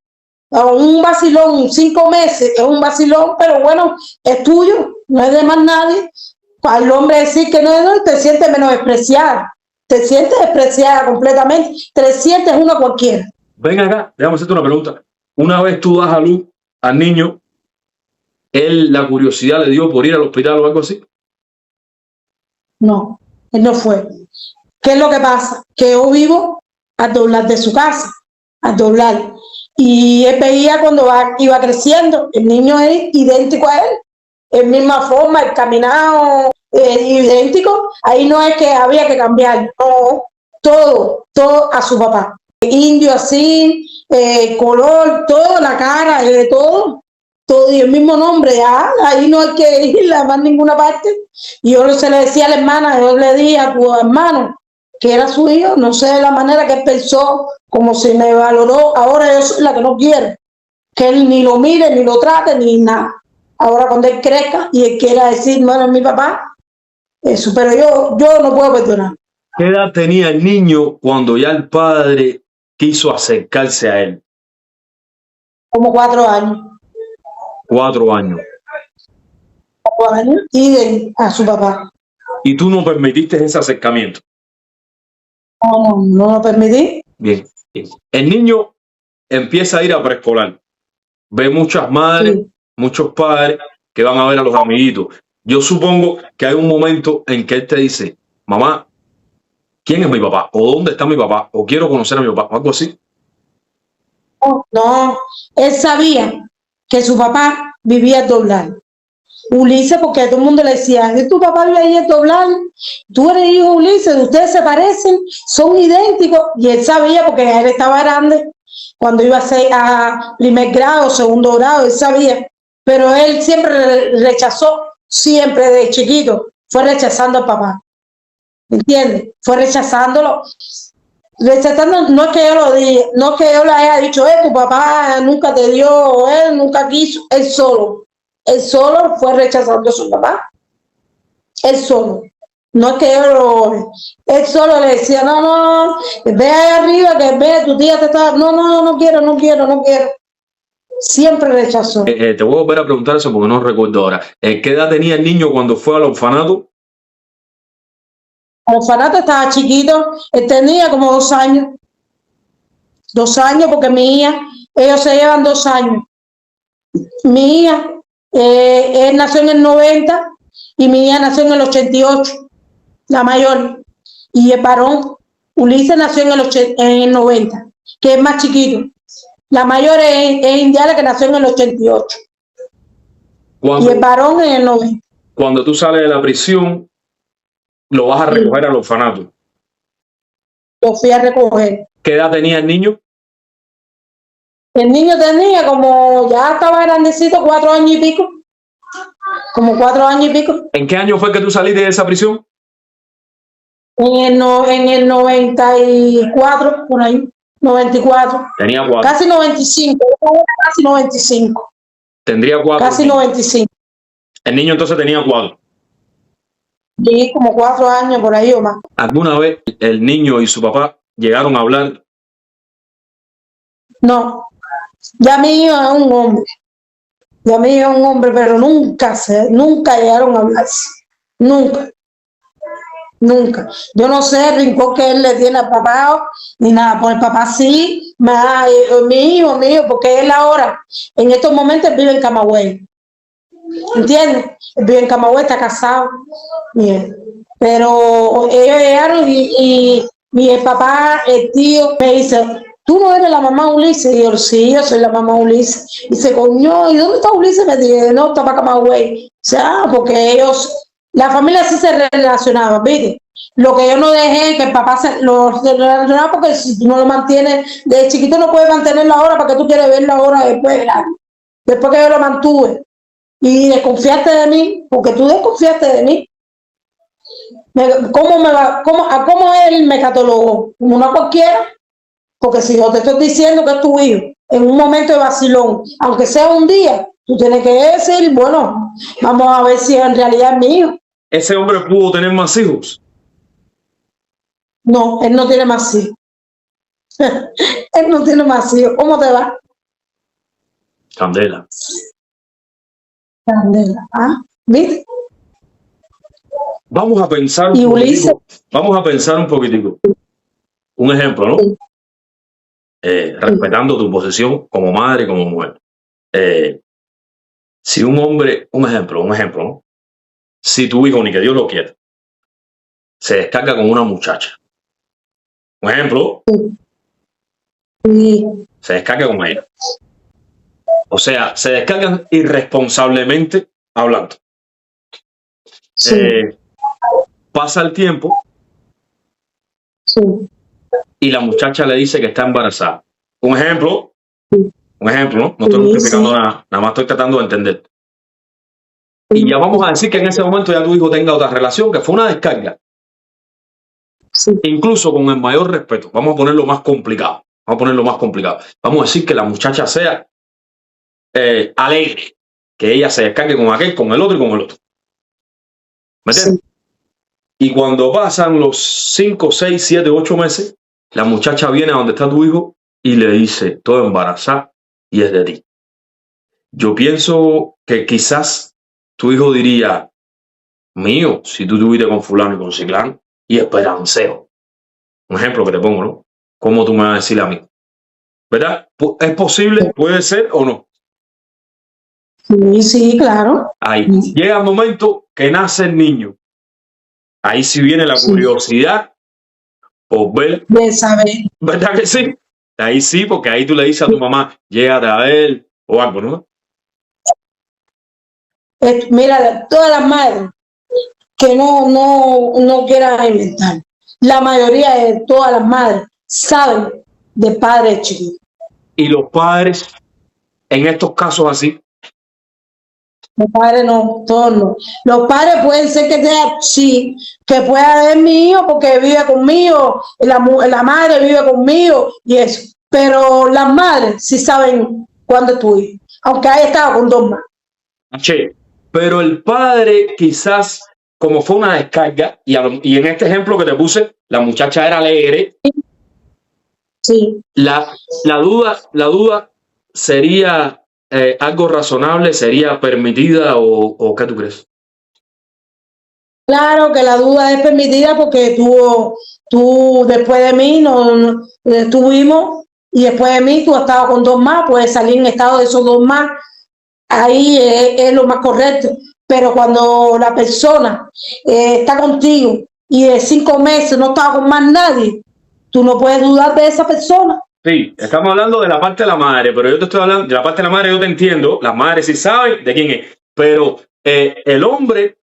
Un vacilón, 5 meses, es un vacilón, pero bueno, es tuyo, no es de más nadie. Al hombre decir que no es de él, te sientes menospreciada, te sientes despreciada completamente, te sientes una cualquiera. Ven acá, déjame hacerte una pregunta. Una vez tú das a luz al niño, ¿él la curiosidad le dio por ir al hospital o algo así? No, él no fue. ¿Qué es lo que pasa? Que yo vivo al doblar de su casa, al doblar. Y él veía cuando iba creciendo, el niño es idéntico a él, en misma forma, el caminado idéntico. Ahí no es que había que cambiar, no, todo a su papá. Indio así, color, todo, la cara, todo, y el mismo nombre, ahí no hay que ir a más ninguna parte. Y yo se le decía a la hermana, yo le dije a tu hermano, que era su hijo, no sé de la manera que él pensó, como si me valoró, ahora yo soy la que no quiere, que él ni lo mire, ni lo trate, ni nada. Ahora cuando él crezca y él quiera decir, no eres mi papá, eso, pero yo no puedo perdonar. ¿Qué edad tenía el niño cuando ya el padre quiso acercarse a él? Como 4 años. 4 años. 4 años y a su papá. ¿Y tú no permitiste ese acercamiento? No lo permití. Bien. El niño empieza a ir a preescolar. Ve muchas madres, sí, muchos padres que van a ver a los amiguitos. Yo supongo que hay un momento en que él te dice, mamá, ¿quién es mi papá? ¿O dónde está mi papá? ¿O quiero conocer a mi papá? ¿O algo así? No, él sabía que su papá vivía en Doblar. Ulises, porque a todo el mundo le decía, tu papá vive ahí en Doblar, tú eres hijo de Ulises, ustedes se parecen, son idénticos. Y él sabía, porque él estaba grande, cuando iba a primer grado, segundo grado, él sabía. Pero él siempre rechazó, siempre de chiquito, fue rechazando al papá. ¿Entiendes? Fue rechazándolo. Rechazando, no es que yo lo diga, no es que yo le haya dicho, tu papá nunca te dio, él nunca quiso, él solo fue rechazando a su papá, él solo. No es que él solo le decía, no, ve ahí arriba, que ve, tu tía te está, no quiero. Siempre rechazó. Te voy a volver a preguntar eso porque no recuerdo ahora. ¿Qué edad tenía el niño cuando fue al orfanato? El orfanato estaba chiquito, él tenía como 2 años. 2 años porque mi hija, ellos se llevan 2 años. Mi hija, él nació en el 90 y mi hija nació en el 88, la mayor. Y el varón, Ulises, nació en el 90, que es más chiquito. La mayor es Indiana, que nació en el 88. Y el varón en el 90. Cuando tú sales de la prisión, lo vas a recoger al orfanato. Lo fui a recoger. ¿Qué edad tenía el niño? El niño tenía como, ya estaba grandecito, 4 años y pico. Como 4 años y pico. ¿En qué año fue que tú saliste de esa prisión? En el 94, por ahí. 94. Tenía 4. Casi 95. Casi 95. Tendría 4. Casi 95. El niño entonces tenía 4. Sí, como 4 años por ahí o más. ¿Alguna vez el niño y su papá llegaron a hablar? No. Ya mi hijo es un hombre. Ya mi hijo es un hombre, pero nunca llegaron a hablar. Nunca. Nunca. Yo no sé el rincón que él le tiene al papá ni nada. Por el papá sí, mi hijo, porque él ahora, en estos momentos, vive en Camagüey. ¿Entiendes? Él vive en Camagüey, está casado. Bien. Pero ellos llegaron y el papá, el tío, me dice, ¿tú no eres la mamá Ulises? Y yo, sí, yo soy la mamá Ulises. Y dice, coño, ¿y dónde está Ulises? Me dice, no, está para Camagüey. O sea, porque ellos... La familia sí se relacionaba, ¿viste? Lo que yo no dejé que el papá lo relacionaba, porque si tú no lo mantienes, de chiquito no puedes mantenerlo ahora, para que tú quieres verlo ahora después, después que yo lo mantuve. Y desconfiaste de mí, porque tú desconfiaste de mí. ¿Cómo él me catalogó? Como una cualquiera. Porque si yo te estoy diciendo que es tu hijo, en un momento de vacilón, aunque sea un día, tú tienes que decir, bueno, vamos a ver si en realidad es mi hijo. ¿Ese hombre pudo tener más hijos? No, él no tiene más hijos. Él no tiene más hijos. ¿Cómo te va? Candela. Candela. ¿Ah? ¿Viste? Vamos a pensar un poquitico. Vamos a pensar un poquitico. Un ejemplo, ¿no? Respetando tu posición como madre y como mujer. Si un hombre, un ejemplo, ¿no? Si tu hijo, ni que Dios lo quiera, se descarga con una muchacha. Un ejemplo. Se descarga con ella. O sea, se descargan irresponsablemente hablando. Pasa el tiempo y la muchacha le dice que está embarazada. Un ejemplo, ¿no? No estoy justificando nada más estoy tratando de entender. Y ya vamos a decir que en ese momento ya tu hijo tenga otra relación, que fue una descarga. Incluso con el mayor respeto, vamos a ponerlo más complicado. Vamos a decir que la muchacha sea alegre, que ella se descargue con aquel, con el otro y con el otro. ¿Me entiendes? Y cuando pasan los 5, 6, 7, 8 meses, la muchacha viene a donde está tu hijo y le dice, estoy embarazada y es de ti. Yo pienso que quizás tu hijo diría, mío, si tú estuviste con fulano y con ciclano, y esperanceo. Un ejemplo que te pongo, ¿no? ¿Cómo tú me vas a decir a mí? ¿Verdad? ¿Es posible? ¿Puede ser o no? Sí, claro. Ahí llega el momento que nace el niño. Ahí sí viene la curiosidad por ver. De saber. ¿Verdad que sí? Ahí sí, porque ahí tú le dices a tu mamá, llégate a ver o algo, ¿no? Mira, todas las madres que no quieran inventar, la mayoría de todas las madres saben de padres chiquitos. Y los padres, en estos casos así. Los padres no, todos no. Los padres pueden ser que sea, sí, que pueda haber mi hijo porque vive conmigo, la madre vive conmigo y eso. Pero las madres sí saben cuándo es tu hijo, aunque haya estado con 2 más. Che, pero el padre quizás, como fue una descarga, y en este ejemplo que te puse, la muchacha era alegre. Sí. La duda sería algo razonable, sería permitida o ¿qué tú crees? Claro que la duda es permitida porque tú después de mí tuvimos y después de mí tú has estado con dos más, puedes salir en estado de esos dos más, ahí es lo más correcto. Pero cuando la persona está contigo y de 5 meses no está con más nadie, tú no puedes dudar de esa persona. Sí, estamos hablando de la parte de la madre, pero yo te estoy hablando de la parte de la madre, yo te entiendo, las madres sí saben de quién es, pero el hombre,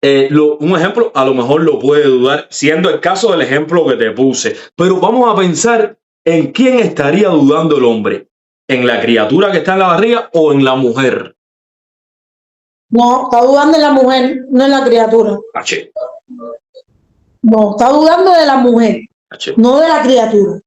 un ejemplo, a lo mejor lo puede dudar, siendo el caso del ejemplo que te puse, pero vamos a pensar en quién estaría dudando el hombre, en la criatura que está en la barriga o en la mujer. No, está dudando en la mujer, no en la criatura. H. No, está dudando de la mujer, H. no de la criatura.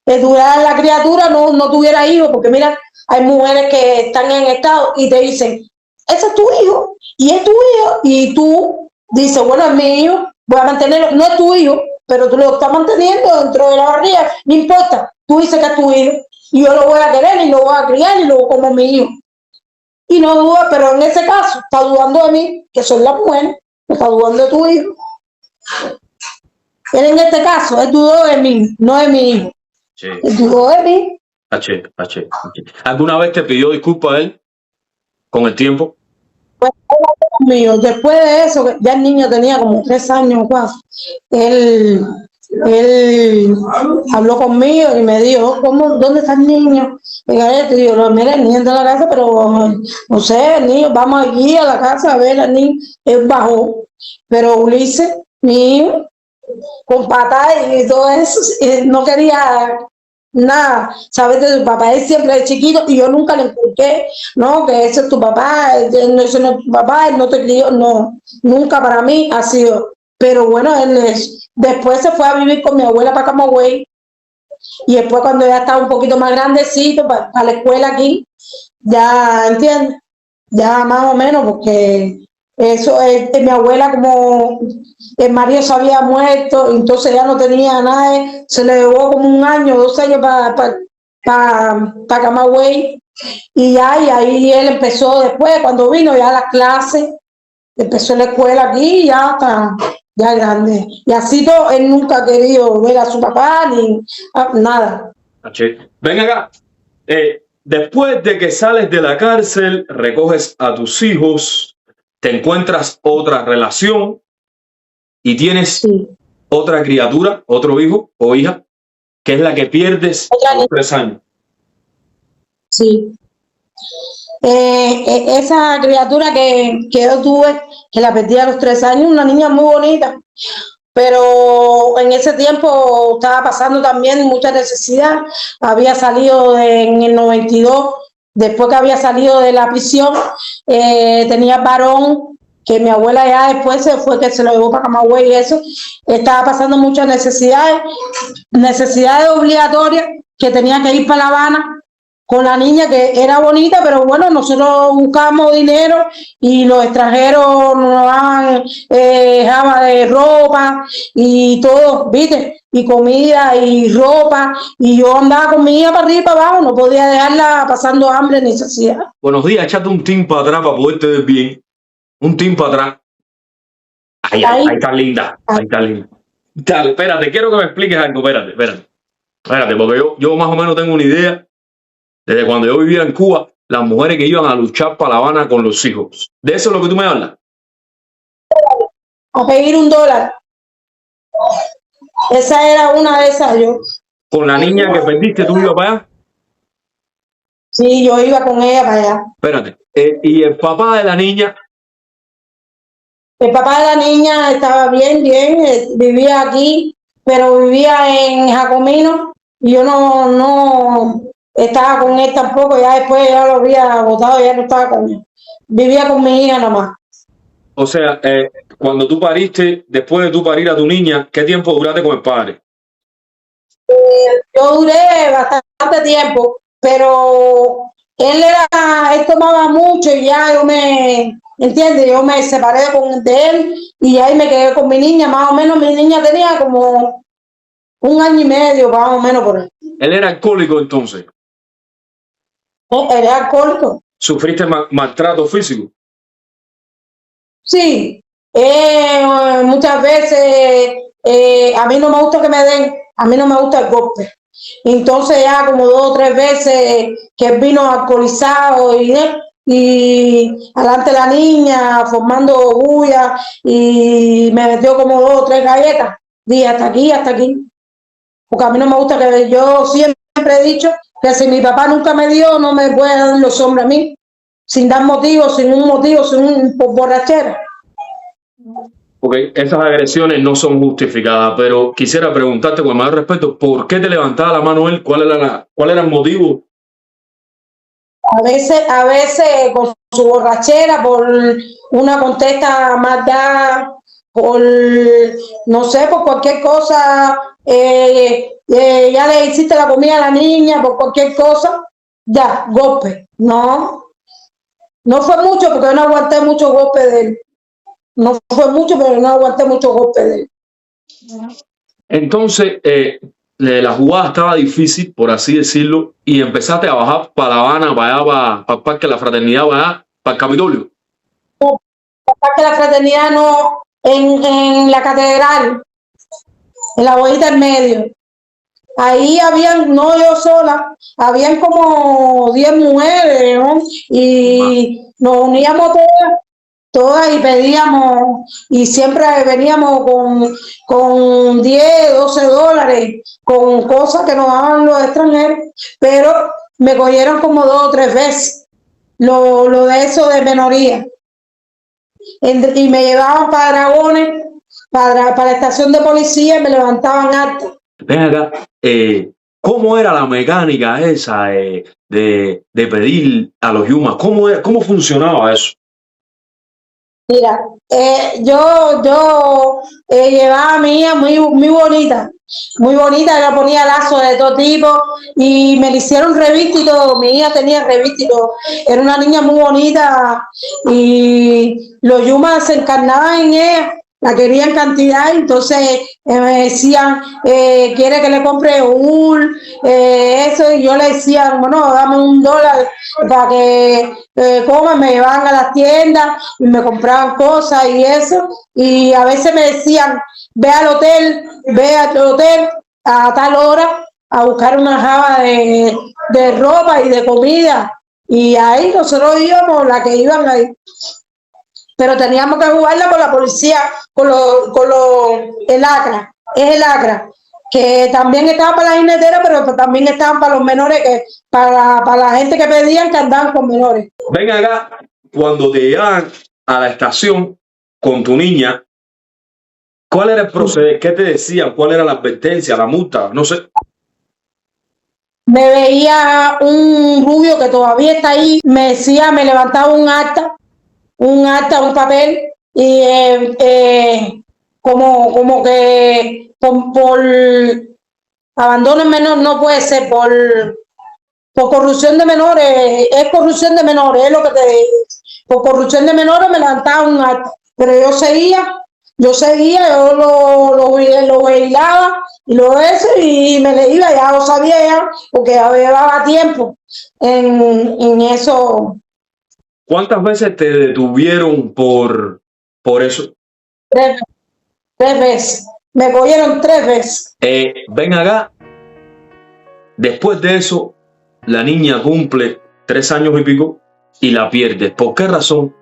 De dudar de la criatura no tuviera hijos, porque mira, hay mujeres que están en estado y te dicen, ese es tu hijo y es tu hijo, y tú dices, bueno, es mi hijo, voy a mantenerlo, no es tu hijo, pero tú lo estás manteniendo dentro de la barriga, no importa, tú dices que es tu hijo y yo lo voy a querer y lo voy a criar y lo como mi hijo. Y no duda, pero en ese caso está dudando de mí, que soy la mujer, está dudando de tu hijo. Él en este caso, él dudó de mí, no de mi hijo. Sí. Él dudó de mí. ¿Alguna vez te pidió disculpas a él con el tiempo? Pues, después de eso, ya el niño tenía como 3 años casi, él habló conmigo y me dijo, ¿dónde está el niño? Y yo, no, mira, el niño está en la casa, pero no sé, el niño, vamos aquí a la casa a ver al niño. Él bajó, pero Ulises, mi hijo, con patas y todo eso, no quería nada, sabes de su papá, él siempre de chiquito y yo nunca le inculqué, no, que ese es tu papá, ese no es tu papá, él no te crió, no, nunca para mí ha sido, pero bueno, después se fue a vivir con mi abuela para Camagüey y después cuando ya estaba un poquito más grandecito para la escuela aquí, ya entiendes, ya más o menos, porque eso es mi abuela, como el marido se había muerto, entonces ya no tenía nada, se le llevó como 1 año, 2 años para Camagüey, y ahí él empezó después, cuando vino ya a las clases, empezó la escuela aquí y ya está, ya grande. Y así todo, él nunca ha querido ver a su papá ni nada. Ven acá. Después de que sales de la cárcel, recoges a tus hijos, te encuentras otra relación y tienes otra criatura, otro hijo o hija, que es la que pierdes a los 3 años. Sí. Esa criatura que yo tuve, que la perdí a los 3 años, una niña muy bonita, pero en ese tiempo estaba pasando también mucha necesidad. Había salido en el 92, después que había salido de la prisión, tenía varón, que mi abuela ya después se fue, que se lo llevó para Camagüey y eso, estaba pasando muchas necesidades obligatorias, que tenía que ir para La Habana con la niña, que era bonita, pero bueno, nosotros buscamos dinero y los extranjeros nos daban jama de ropa y todo, ¿viste? Y comida y ropa, y yo andaba con mi hija para arriba y para abajo, no podía dejarla pasando hambre ni necesidad. Buenos días, échate un team para atrás para poderte ver bien. Un team para atrás. Ahí está linda, ahí está linda. Dale, espérate, quiero que me expliques algo, espérate, porque yo más o menos tengo una idea. Desde cuando yo vivía en Cuba, las mujeres que iban a luchar para La Habana con los hijos. ¿De eso es lo que tú me hablas? A pedir $1. Esa era una de esas, yo. ¿Con la niña que perdiste tú ibas para allá? Sí, yo iba con ella para allá. Espérate, ¿y el papá de la niña? El papá de la niña estaba bien, vivía aquí, pero vivía en Jacomino y yo no estaba con él tampoco, ya después ya lo había botado, ya no estaba con él. Vivía con mi hija nomás. O sea, cuando tú pariste, después de tú parir a tu niña, ¿qué tiempo duraste con el padre? Yo duré bastante tiempo, pero él tomaba mucho y ya yo ¿entiendes? Yo me separé de él y ahí me quedé con mi niña, más o menos mi niña tenía como 1 año y medio, más o menos por ahí. ¿Él era alcohólico entonces? Era alcohólico. ¿Sufriste maltrato físico? Sí, muchas veces a mí no me gusta que me den, a mí no me gusta el golpe. Entonces ya como 2 o 3 veces que vino alcoholizado y adelante la niña formando bulla y me metió como 2 o 3 galletas. Dije hasta aquí, hasta aquí. Porque a mí no me gusta que yo siempre he dicho que si mi papá nunca me dio, no me puede dar los hombres a mí, sin dar motivo, sin un motivo, por borrachera. Porque esas agresiones no son justificadas, pero quisiera preguntarte con mayor respeto, ¿por qué te levantaba la mano él? ¿Cuál era el motivo? A veces con su borrachera, por una contesta maldad, por, no sé, por cualquier cosa, ya le hiciste la comida a la niña, por cualquier cosa, ya, golpe. No fue mucho porque yo no aguanté mucho golpe de él. No fue mucho, pero no aguanté mucho golpe de él. Entonces, la jugada estaba difícil, por así decirlo, y empezaste a bajar para La Habana, para allá, para el Parque de la Fraternidad, para el Capitolio. No, el Parque de la Fraternidad no, en la catedral, en la bolita en medio. Ahí habían, no yo sola, habían como 10 mujeres, ¿no? Y nos uníamos todas y pedíamos, y siempre veníamos con 10, 12 dólares, con cosas que nos daban los extranjeros, pero me cogieron como 2 o 3 veces lo de eso de menoría. Y me llevaban para Dragones, para la estación de policía, y me levantaban acta. Ven acá, ¿cómo era la mecánica esa de pedir a los yumas? ¿Cómo funcionaba eso? Mira, yo llevaba a mi hija muy bonita, la ponía lazos de todo tipo y me le hicieron revista y todo. Mi hija tenía revista y todo. Era una niña muy bonita y los yumas se encarnaban en ella, la querían cantidad, entonces me decían, ¿quiere que le compre eso? Y yo le decía, bueno, dame $1 para que coman, me llevaban a las tiendas y me compraban cosas y eso, y a veces me decían, ve al hotel a tal hora a buscar una java de ropa y de comida, y ahí nosotros íbamos, la que iban ahí. Pero teníamos que jugarla con la policía, el ACRA, es el ACRA, que también estaba para la jinetera, pero también estaban para los menores, para la gente que pedían que andaban con menores. Ven acá, cuando te llevaban a la estación con tu niña, ¿cuál era el proceder? ¿Qué te decían? ¿Cuál era la advertencia, la multa? No sé. Me veía un rubio que todavía está ahí, me decía, me levantaba un acta, un papel, y como que por abandono en menor no puede ser, por corrupción de menores, es corrupción de menores, es lo que te digo. Por corrupción de menores me levantaba un acta, pero yo lo bailaba y lo eso y me le iba, ya lo sabía ya, porque ya llevaba tiempo en eso. ¿Cuántas veces te detuvieron por eso? 3 veces. Me cogieron 3 veces. Ven acá. Después de eso, la niña cumple 3 años y pico y la pierdes. ¿Por qué razón?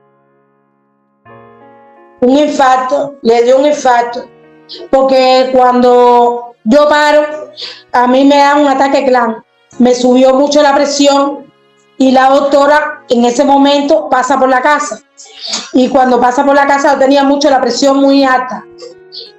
Un infarto, le dio un infarto. Porque cuando yo paro, a mí me da un ataque clan. Me subió mucho la presión y la doctora en ese momento pasa por la casa. Y cuando pasa por la casa tenía mucho la presión muy alta.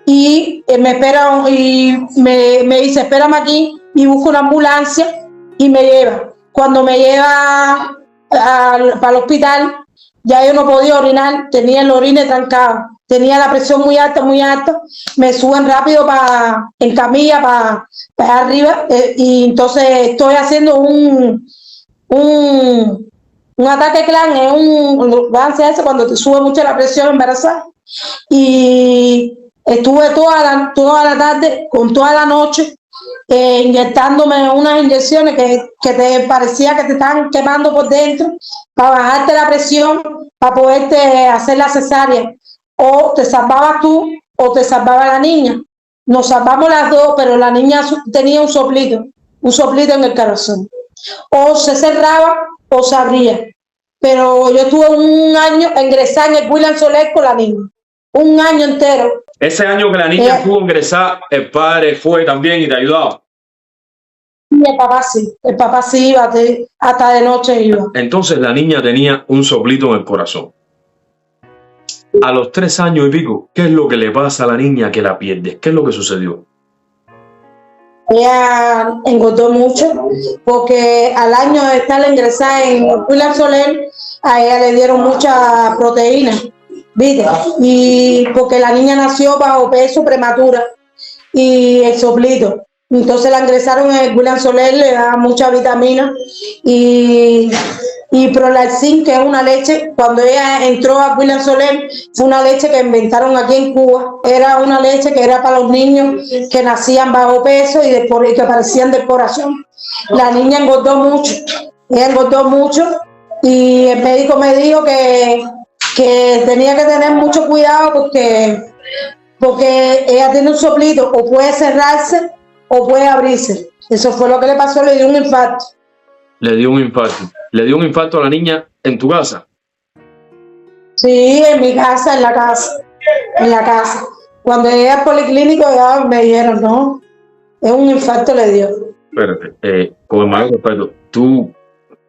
Y me espera y me dice, espérame aquí, y busco una ambulancia y me lleva. Cuando me lleva para el hospital, ya yo no podía orinar, tenía el orine trancado, tenía la presión muy alta, me suben rápido en camilla para arriba, y entonces estoy haciendo un ataque clan, es un cuando te sube mucho la presión embarazada, y estuve toda la tarde, con toda la noche, inyectándome unas inyecciones que te parecía que te estaban quemando por dentro, para bajarte la presión, para poderte hacer la cesárea. O te salvabas tú o te salvaba la niña. Nos salvamos las dos, pero la niña tenía un soplito en el corazón. O se cerraba o se abría. Pero yo estuve un año ingresada en el William Soler con la niña. Un año entero. Ese año que la niña pudo ingresar, el padre fue también y te ayudaba. El papá sí iba, hasta de noche iba. Entonces la niña tenía un soplito en el corazón. A los 3 años y pico, ¿qué es lo que le pasa a la niña que la pierde? ¿Qué es lo que sucedió? Ella engordó mucho porque al año de estar ingresada en William Soler, a ella le dieron mucha proteína, ¿viste? Y porque la niña nació bajo peso prematura y el soplito. Entonces la ingresaron en el William Soler, le da mucha vitamina y Prolactin, que es una leche. Cuando ella entró a William Soler, fue una leche que inventaron aquí en Cuba. Era una leche que era para los niños que nacían bajo peso y que parecían de corazón. La niña engordó mucho, ella engordó mucho y el médico me dijo que tenía que tener mucho cuidado porque ella tiene un soplito, o puede cerrarse o puede abrirse. Eso fue lo que le pasó, le dio un infarto. Le dio un infarto. ¿Le dio un infarto a la niña en tu casa? Sí, en mi casa, en la casa. Cuando llegué al policlínico ya me dijeron, no, es un infarto le dio. Espérate, con el mayor respeto, ¿tú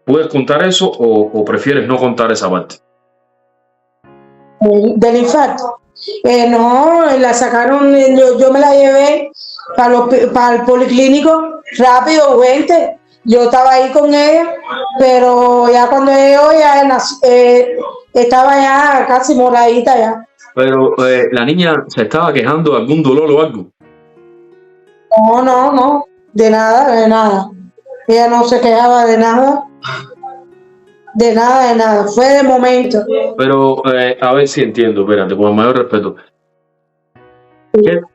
puedes contar eso o prefieres no contar esa parte? ¿Del infarto? No, la sacaron, yo me la llevé para el policlínico, rápido, 20. Yo estaba ahí con ella, pero ya cuando llegó ya estaba ya casi moradita ya. Pero la niña se estaba quejando de algún dolor o algo. No, de nada. Ella no se quejaba de nada. De nada, fue de momento. Pero a ver si entiendo, espérate, con el mayor respeto.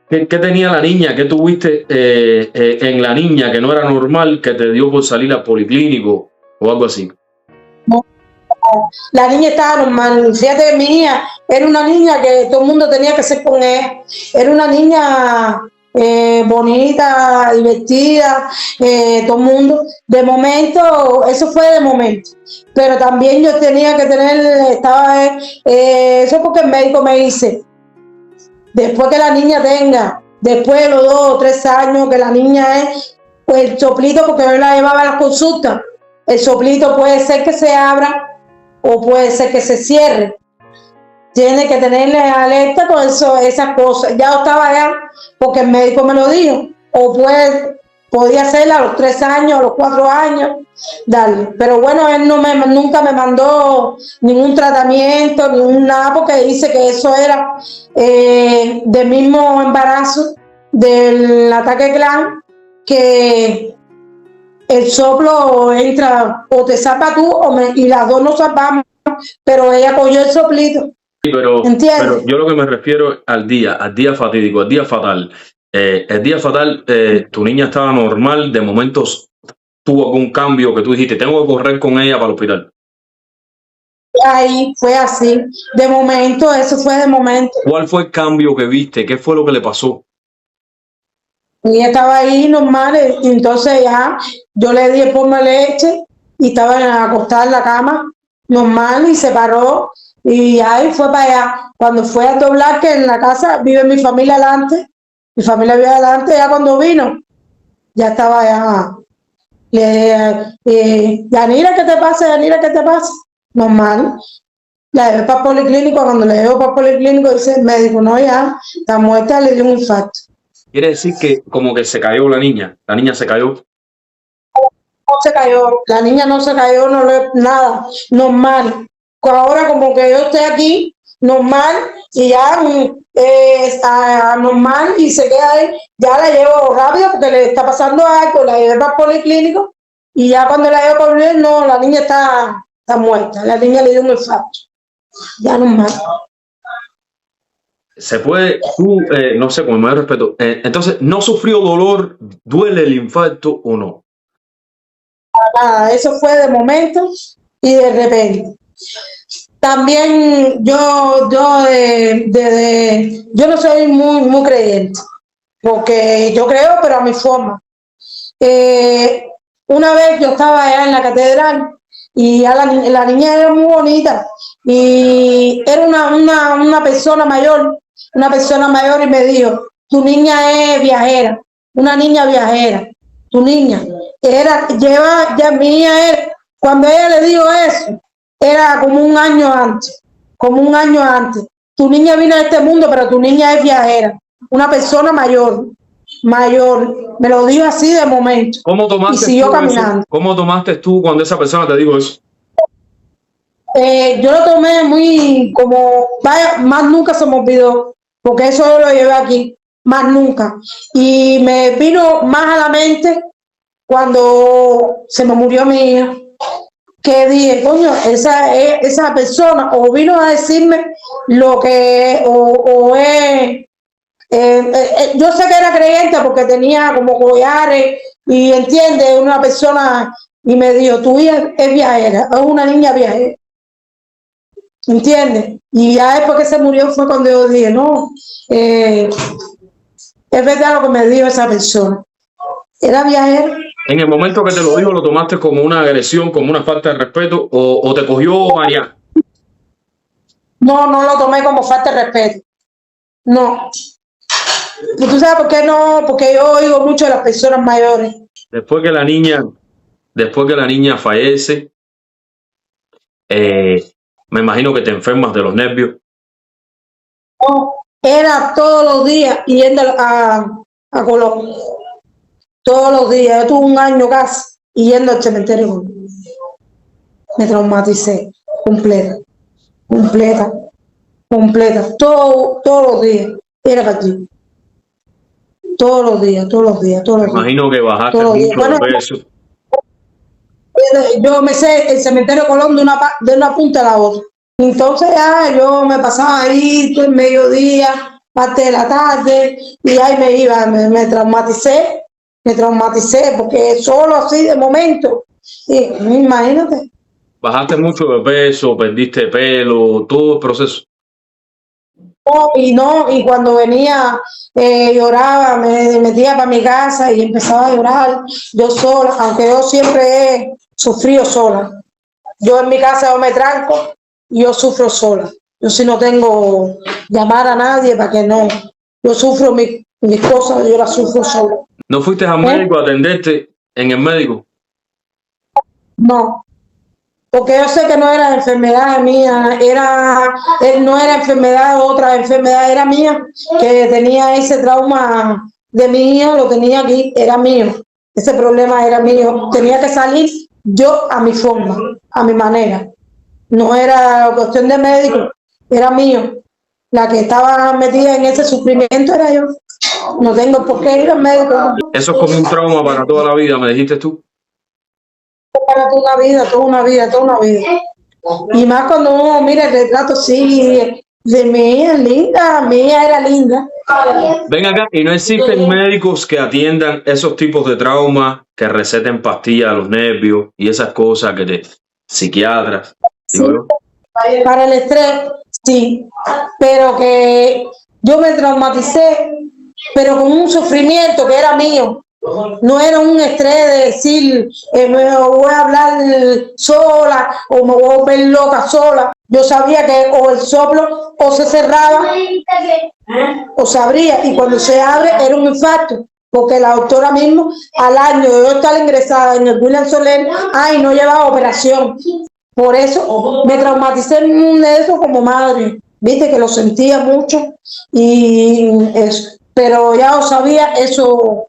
¿Qué tenía la niña? ¿Qué tuviste en la niña que no era normal, que te dio por salir al policlínico o algo así? No, la niña estaba normal. Fíjate que mi hija era una niña que todo el mundo tenía que ser con ella. Era una niña bonita, divertida, todo el mundo. De momento, eso fue de momento. Pero también yo tenía que tener, eso porque el médico me dice, después que la niña tenga, después de los 2 o 3 años que la niña pues el soplito, porque yo la llevaba a las consultas, el soplito puede ser que se abra o puede ser que se cierre. Tiene que tenerle alerta con esas cosas. Ya estaba allá porque el médico me lo dijo. O podía hacerla a los 3 años, a los 4 años, darle. Pero bueno, él nunca me mandó ningún tratamiento, nada, porque dice que eso era del mismo embarazo del ataque Gland, que el soplo entra, o te salva tú, y las dos nos salvamos, pero ella cogió el soplito. Sí, pero yo lo que me refiero al día fatídico, al día fatal. El día fatal, tu niña estaba normal, de momentos tuvo algún cambio que tú dijiste, tengo que correr con ella para el hospital. Ahí fue así, de momento, eso fue de momento. ¿Cuál fue el cambio que viste? ¿Qué fue lo que le pasó? Ella estaba ahí normal, y entonces ya yo le di el pomo de leche y estaba acostada en la cama, normal, y se paró. Y ahí fue para allá. Cuando fue a doblar, que en la casa vive mi familia adelante, ya cuando vino, ya estaba allá. Yanira, ¿qué te pasa? Normal. La llevé para el policlínico. Cuando le llevo para el policlínico, dice el médico, no, ya está muerta, le dio un infarto. Quiere decir que como que se cayó la niña se cayó. No se cayó, la niña no se cayó, nada, normal. Ahora como que yo estoy aquí, normal, y ya está normal y se queda ahí. Ya la llevo rápido porque le está pasando algo, la llevé para el policlínico y ya cuando la llevo para el no, la niña está muerta, la niña le dio un infarto, ya normal. Se puede, tú, no sé, con el mayor respeto, entonces, ¿no sufrió dolor? ¿Duele el infarto o no? Nada, eso fue de momento y de repente. también yo no soy muy creyente, porque yo creo, pero a mi forma. Una vez yo estaba allá en la catedral y la niña era muy bonita y era una persona mayor y me dijo, tu niña es viajera, una niña viajera, tu niña. Cuando ella le dijo eso, era como un año antes. Tu niña vino a este mundo, pero tu niña es viajera, una persona mayor, me lo dijo así de momento. ¿Cómo tomaste y siguió caminando. Eso? ¿Cómo tomaste tú cuando esa persona te dijo eso? Yo lo tomé muy como, vaya, más nunca se me olvidó, porque eso yo lo llevé aquí, más nunca. Y me vino más a la mente cuando se me murió mi hija, que dije, coño, esa persona o vino a decirme lo que, yo sé que era creyente porque tenía como collares y entiende, una persona, y me dijo, tu hija es viajera, es una niña viajera. ¿Entiendes? Y ya después que se murió fue cuando yo dije, no, es verdad lo que me dijo esa persona. Era viajero. En el momento que te lo dijo, ¿lo tomaste como una agresión, como una falta de respeto o te cogió María? No, no lo tomé como falta de respeto. No. ¿Y tú sabes por qué no? Porque yo oigo mucho de las personas mayores. Después que la niña fallece, me imagino que te enfermas de los nervios. No, era todos los días yendo a Colón. Todos los días. Yo tuve un año casi yendo al cementerio. Me traumaticé. Completa. Todos los días. Era para ti. Todos los días. Me imagino que bajaste mucho de peso. Yo me sé el cementerio Colón de una punta a la otra. Entonces ya yo me pasaba ahí todo el mediodía, parte de la tarde, y ahí me iba, me traumaticé porque solo así de momento, sí, imagínate. Bajaste mucho de peso, perdiste pelo, todo el proceso. Y cuando venía, lloraba, me metía para mi casa y empezaba a llorar yo sola, aunque yo siempre he sufrido sola. Yo en mi casa yo me tranco y yo sufro sola. Yo si no tengo llamar a nadie para que no. Yo sufro mis cosas, yo las sufro sola. ¿No fuiste al médico a atenderte en el médico? No, porque yo sé que no era enfermedad mía, no era enfermedad, otra enfermedad era mía, que tenía ese trauma de mi hija, lo tenía aquí, era mío. Ese problema era mío. Tenía que salir yo a mi forma, a mi manera. No era cuestión de médico, era mío. La que estaba metida en ese sufrimiento era yo. No tengo por qué ir al médico. Eso es como un trauma para toda la vida, me dijiste tú. Para toda una vida. Y más cuando uno mira el retrato, sí, de mi hija linda, mi hija era linda. Ven acá, y no existen médicos que atiendan esos tipos de traumas, que receten pastillas a los nervios y esas cosas, psiquiatras. Sí, para el estrés, sí, pero que yo me traumaticé, pero con un sufrimiento que era mío. No era un estrés de decir, me voy a hablar sola o me voy a volver loca sola. Yo sabía que o el soplo o se cerraba o se abría, y cuando se abre era un infarto, porque la doctora mismo al año de yo estar ingresada en el William Soler, no llevaba operación. Por eso me traumaticé en eso como madre, viste que lo sentía mucho y eso, pero ya lo sabía eso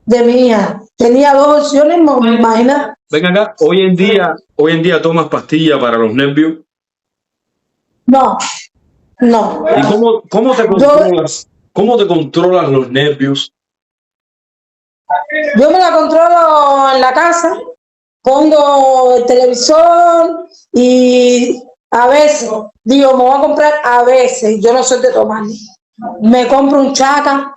de mi hija. Tenía dos opciones, me imagino. Ven acá, hoy en día tomas pastillas para los nervios. No. ¿Y cómo te controlas? ¿Cómo te controlas los nervios? Yo me la controlo en la casa. Pongo el televisor y a veces, digo, me voy a comprar, a veces, yo no soy de tomar, me compro un chaca,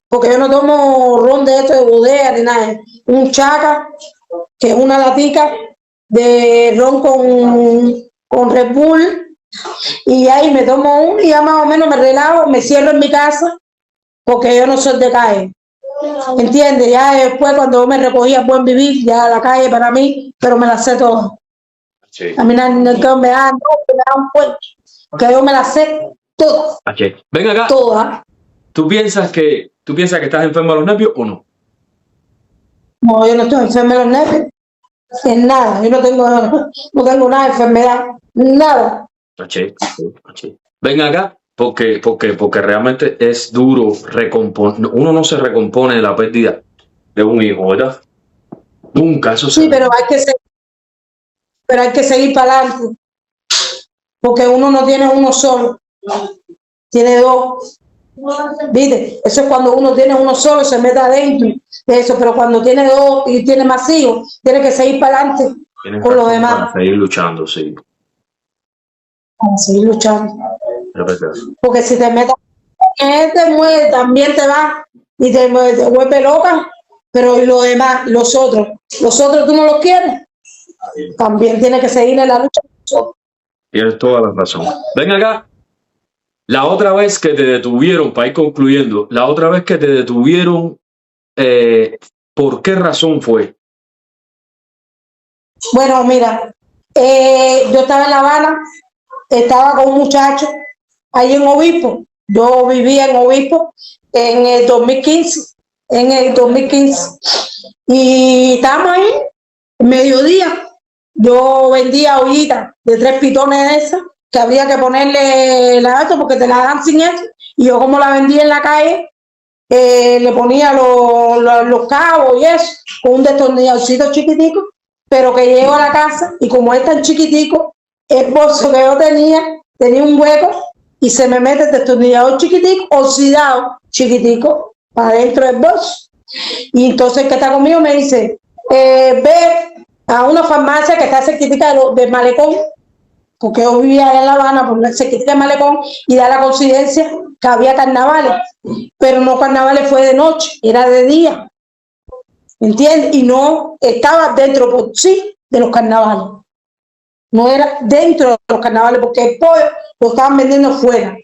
porque yo no tomo ron de esto de bodega ni nada, un chaca, que es una latica de ron con Red Bull Y ahí me tomo uno y ya más o menos me relajo, me cierro en mi casa, porque yo no soy de calle. ¿Entiendes? Ya después cuando me recogía buen vivir, ya la calle para mí, pero me la sé toda. Sí. A mí no me da un cuento, que yo me la sé toda. Okay. Ven acá. Toda. ¿Tú piensas que estás enfermo de los nervios o no? No, yo no estoy enfermo de los nervios. En nada. Yo no tengo nada de enfermedad. Nada. Okay. Ven acá. Porque realmente es duro recomponer. Uno no se recompone de la pérdida de un hijo, ¿verdad? Nunca, eso sí, pero hay que seguir para adelante. Porque uno no tiene uno solo. Tiene dos. ¿Viste? Eso es cuando uno tiene uno solo, se mete adentro de eso, pero cuando tiene dos y tiene más hijos, tiene que seguir para adelante con los demás. Para seguir luchando, sí. Para seguir luchando. Porque si te metes en este mueve, también te va y te vuelve loca, pero los demás, los otros tú no los quieres. También tienes que seguir en la lucha. Tienes toda la razón. Ven acá. La otra vez que te detuvieron, para ir concluyendo, la otra vez que te detuvieron, ¿por qué razón fue? Bueno, mira, yo estaba en La Habana, estaba con un muchacho ahí en Obispo. Yo vivía en Obispo en el 2015, y estábamos ahí, mediodía. Yo vendía ollitas de 3 pitones de esas, que había que ponerle la esto porque te la dan sin eso. Y yo como la vendía en la calle, le ponía los cabos y eso, con un destornilladorcito chiquitico, pero que llego a la casa y como es tan chiquitico, el bolso que yo tenía un hueco y se me mete el destornillador chiquitico, oxidado, chiquitico, para dentro del bolso. Y entonces el que está conmigo me dice, ve a una farmacia que está cerquita del malecón, porque yo vivía en La Habana, por cerquita del malecón, y da la coincidencia que había carnavales, pero no carnavales fue de noche, era de día, ¿entiendes? Y no estaba dentro por sí de los carnavales, no era dentro de los carnavales, porque el pollo lo estaban vendiendo fuera,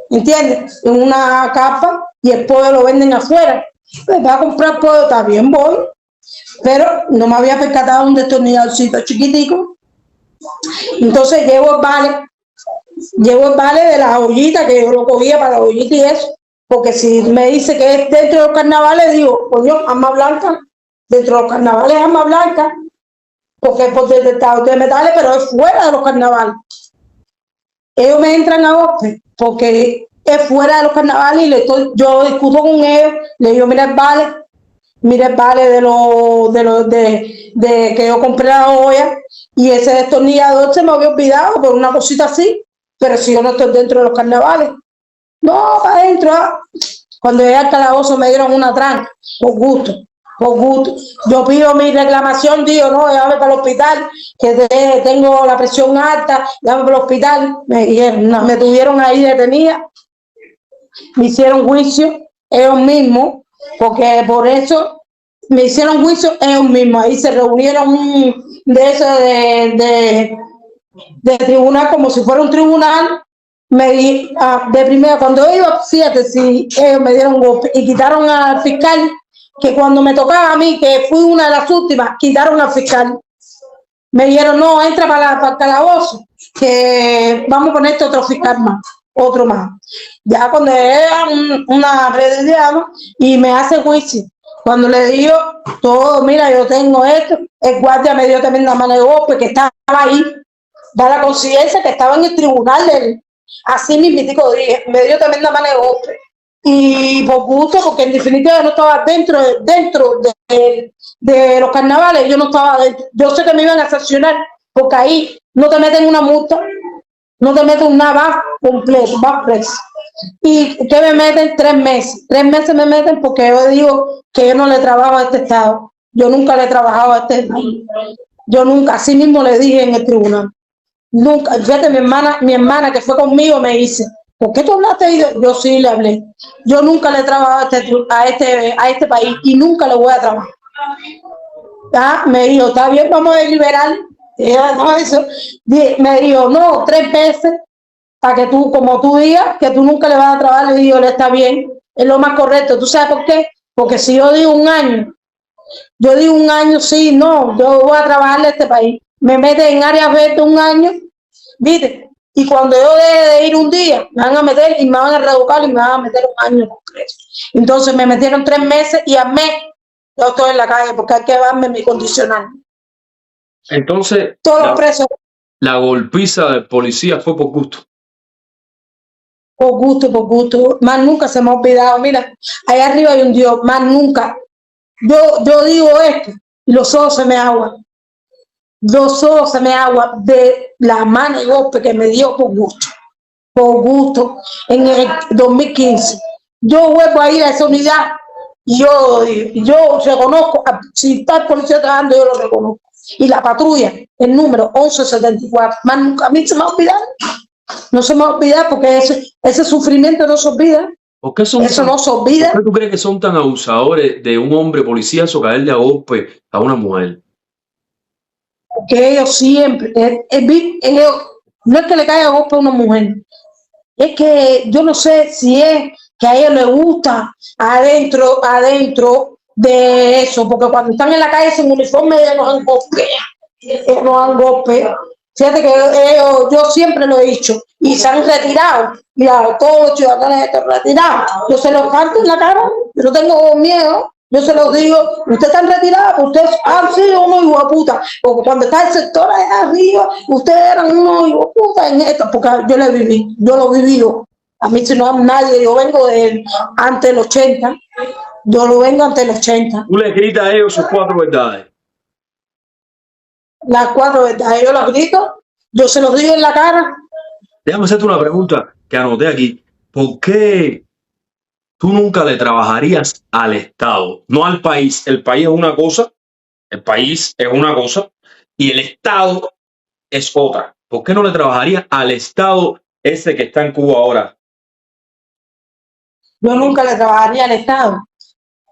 ¿entiendes? En una capa, y el pollo lo venden afuera. Pues va a comprar pollo, está bien, voy, pero no me había percatado un destornilladorcito chiquitico. Entonces llevo el vale de las ollitas, que yo lo cogía para la ollita y eso, porque si me dice que es dentro de los carnavales, digo, coño, arma blanca, dentro de los carnavales arma blanca, porque es por detectador de metales, pero es fuera de los carnavales. Ellos me entran a golpe, porque es fuera de los carnavales, y yo discuto con ellos, le digo, mira el vale de que yo compré la olla, y ese destornillador se me había olvidado por una cosita así, pero si yo no estoy dentro de los carnavales, no, para adentro. Cuando llegué al calabozo me dieron una tranca, por gusto. Yo pido mi reclamación, digo, no, llévame para el hospital, que tengo la presión alta, llévame para el hospital. Me tuvieron ahí detenida, me hicieron juicio ellos mismos, porque por eso me hicieron juicio ellos mismos. Ahí se reunieron de eso de tribunal, como si fuera un tribunal. De primera, cuando iba, fíjate, si ellos me dieron golpe y quitaron al fiscal, que cuando me tocaba a mí, que fui una de las últimas, quitaron al fiscal. Me dijeron, no, entra para el calabozo, que vamos a ponerte otro fiscal más, otro más. Ya cuando era una redondeada y me hace juicio, cuando le digo todo, mira, yo tengo esto, el guardia me dio también la mano de golpe, que estaba ahí, da la conciencia que estaba en el tribunal así mismitico dije, me dio también la mano de golpe. Y por gusto, porque en definitiva yo no estaba dentro de los carnavales, yo no estaba dentro. Yo sé que me iban a sancionar, porque ahí no te meten una multa, no te meten nada más completo, vas preso. Y que me meten 3 meses. 3 meses me meten porque yo digo que yo no le trabajo a este Estado. Yo nunca le he trabajado a este Estado. Yo nunca, así mismo le dije en el tribunal. Nunca, fíjate, mi hermana que fue conmigo me dice, ¿por qué tú hablaste? Yo sí le hablé. Yo nunca le he trabajado a este país y nunca le voy a trabajar. Me dijo, está bien, vamos a deliberar. No, eso. Me dijo, no, 3 veces para que tú, como tú digas, que tú nunca le vas a trabajar, le digo, le está bien, es lo más correcto. ¿Tú sabes por qué? Porque si yo digo un año, sí, no, yo voy a trabajarle a este país, me meten en áreas verdes un año, ¿viste? Y cuando yo deje de ir un día, me van a meter y me van a reeducar y me van a meter un año concreto. Entonces me metieron 3 meses y al mes yo estoy en la calle porque hay que darme mi condicional. Entonces, Todos los presos. La golpiza del policía fue por gusto. Por gusto, por gusto. Más nunca se me ha olvidado. Mira, allá arriba hay un Dios, más nunca. Yo digo esto y los ojos se me aguan. Los ojos se me aguan de la mano y golpe que me dio por gusto. Por gusto, en el 2015. Yo vuelvo a ir a esa unidad y yo reconozco, si está el policía trabajando, yo lo reconozco. Y la patrulla, el número 1174, más nunca, a mí se me ha olvidado. No se me va a olvidar porque ese sufrimiento no se olvida. Eso no se olvida. ¿Por qué tú crees que son tan abusadores de un hombre policía o caerle a golpe a una mujer? Porque ellos siempre, no es que le caiga a golpe a una mujer, es que yo no sé si es que a ellos les gusta adentro de eso, porque cuando están en la calle sin uniforme ellos nos dan golpe. Fíjate que yo siempre lo he dicho, y se han retirado, mira, todos los ciudadanos están retirados, yo se los canto en la cara, yo no tengo miedo, yo se los digo, ustedes están retirados, ustedes han sido unos hijos de puta, porque cuando está el sector allá arriba, ustedes eran unos hijos de puta en esto, porque yo lo he vivido, a mí si no hay nadie, yo vengo antes del 80, yo lo vengo antes del 80. Tú le gritas a ellos sus 4 verdades. Las 4 verdades, yo las grito, yo se los digo en la cara. Déjame hacerte una pregunta que anoté aquí. ¿Por qué tú nunca le trabajarías al Estado, no al país? El país es una cosa, y el Estado es otra. ¿Por qué no le trabajarías al Estado ese que está en Cuba ahora? Yo nunca le trabajaría al Estado,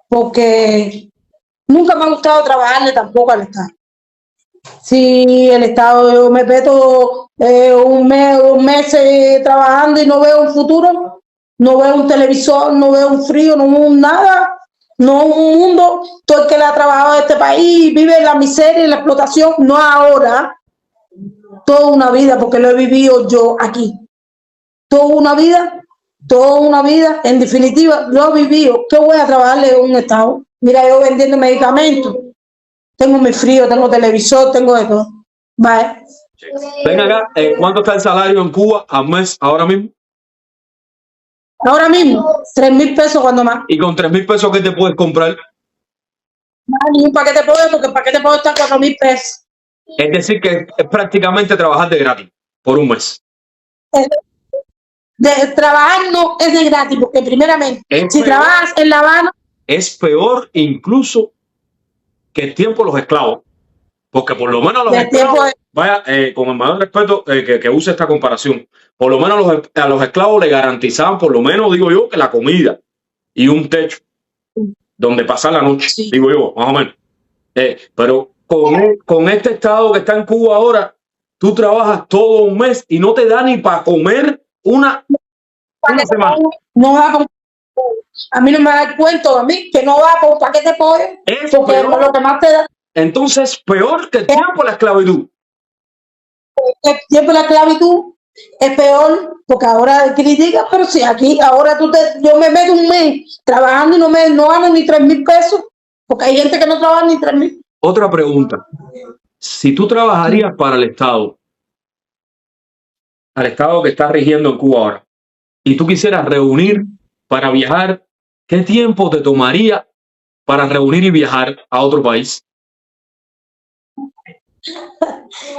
porque nunca me ha gustado trabajarle tampoco al Estado. Si el Estado, yo me meto un mes, 2 meses trabajando y no veo un futuro, no veo un televisor, no veo un frío, no veo nada, no un mundo. Todo el que le ha trabajado en este país vive en la miseria y la explotación, no ahora, toda una vida, porque lo he vivido yo aquí. Toda una vida, en definitiva, lo he vivido. ¿Qué voy a trabajarle en un Estado? Mira, yo vendiendo medicamentos. Tengo mi frío, tengo televisor, tengo de todo. Vale. Ven acá, ¿cuánto está el salario en Cuba al mes ahora mismo? Ahora mismo, 3.000 pesos cuando más. ¿Y con 3.000 pesos qué te puedes comprar? Ni un paquete de pollo, porque el paquete de pollo está 4.000 pesos. Es decir, que es prácticamente trabajar de gratis por un mes. Trabajar no es de gratis, porque primeramente, si trabajas en La Habana, es peor incluso que el tiempo de los esclavos, porque por lo menos los esclavos, con el mayor respeto que use esta comparación, por lo menos a los esclavos le garantizaban, por lo menos digo yo, que la comida y un techo donde pasar la noche, sí. Digo yo, más o menos. Pero con este estado que está en Cuba ahora, tú trabajas todo un mes y no te da ni para comer una semana. No da con, a mí no me da el cuento, a mí que no va con un paquete de pollo, porque es lo que más te da. Entonces, peor que el tiempo de la esclavitud. El tiempo de la esclavitud es peor, porque ahora criticas, pero si aquí ahora yo me meto un mes trabajando y no gano ni 3.000 pesos, porque hay gente que no trabaja ni 3.000. Otra pregunta. Si tú trabajarías para el Estado que está rigiendo en Cuba ahora, y tú quisieras reunir para viajar, ¿qué tiempo te tomaría para reunir y viajar a otro país?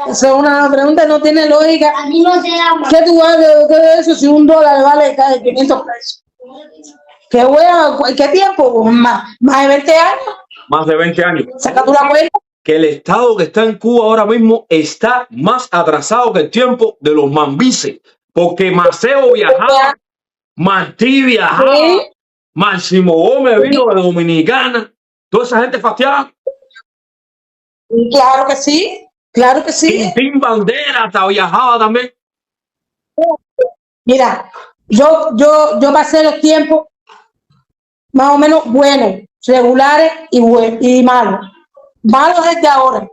Esa es una pregunta que no tiene lógica. ¿Qué tú vales de eso si $1 vale casi 500 pesos? ¿Qué tiempo? Más de 20 años. Más de 20 años. Saca tú la cuenta. Que el Estado que está en Cuba ahora mismo está más atrasado que el tiempo de los mambises, porque Maceo viajaba, Martí viajaba, ¿sí? Máximo Gómez vino de Dominicana, toda esa gente fastiada. Claro que sí, claro que sí. Quintín Bandera hasta viajaba también. Mira, yo pasé los tiempos más o menos buenos, regulares y malos. Malos desde ahora.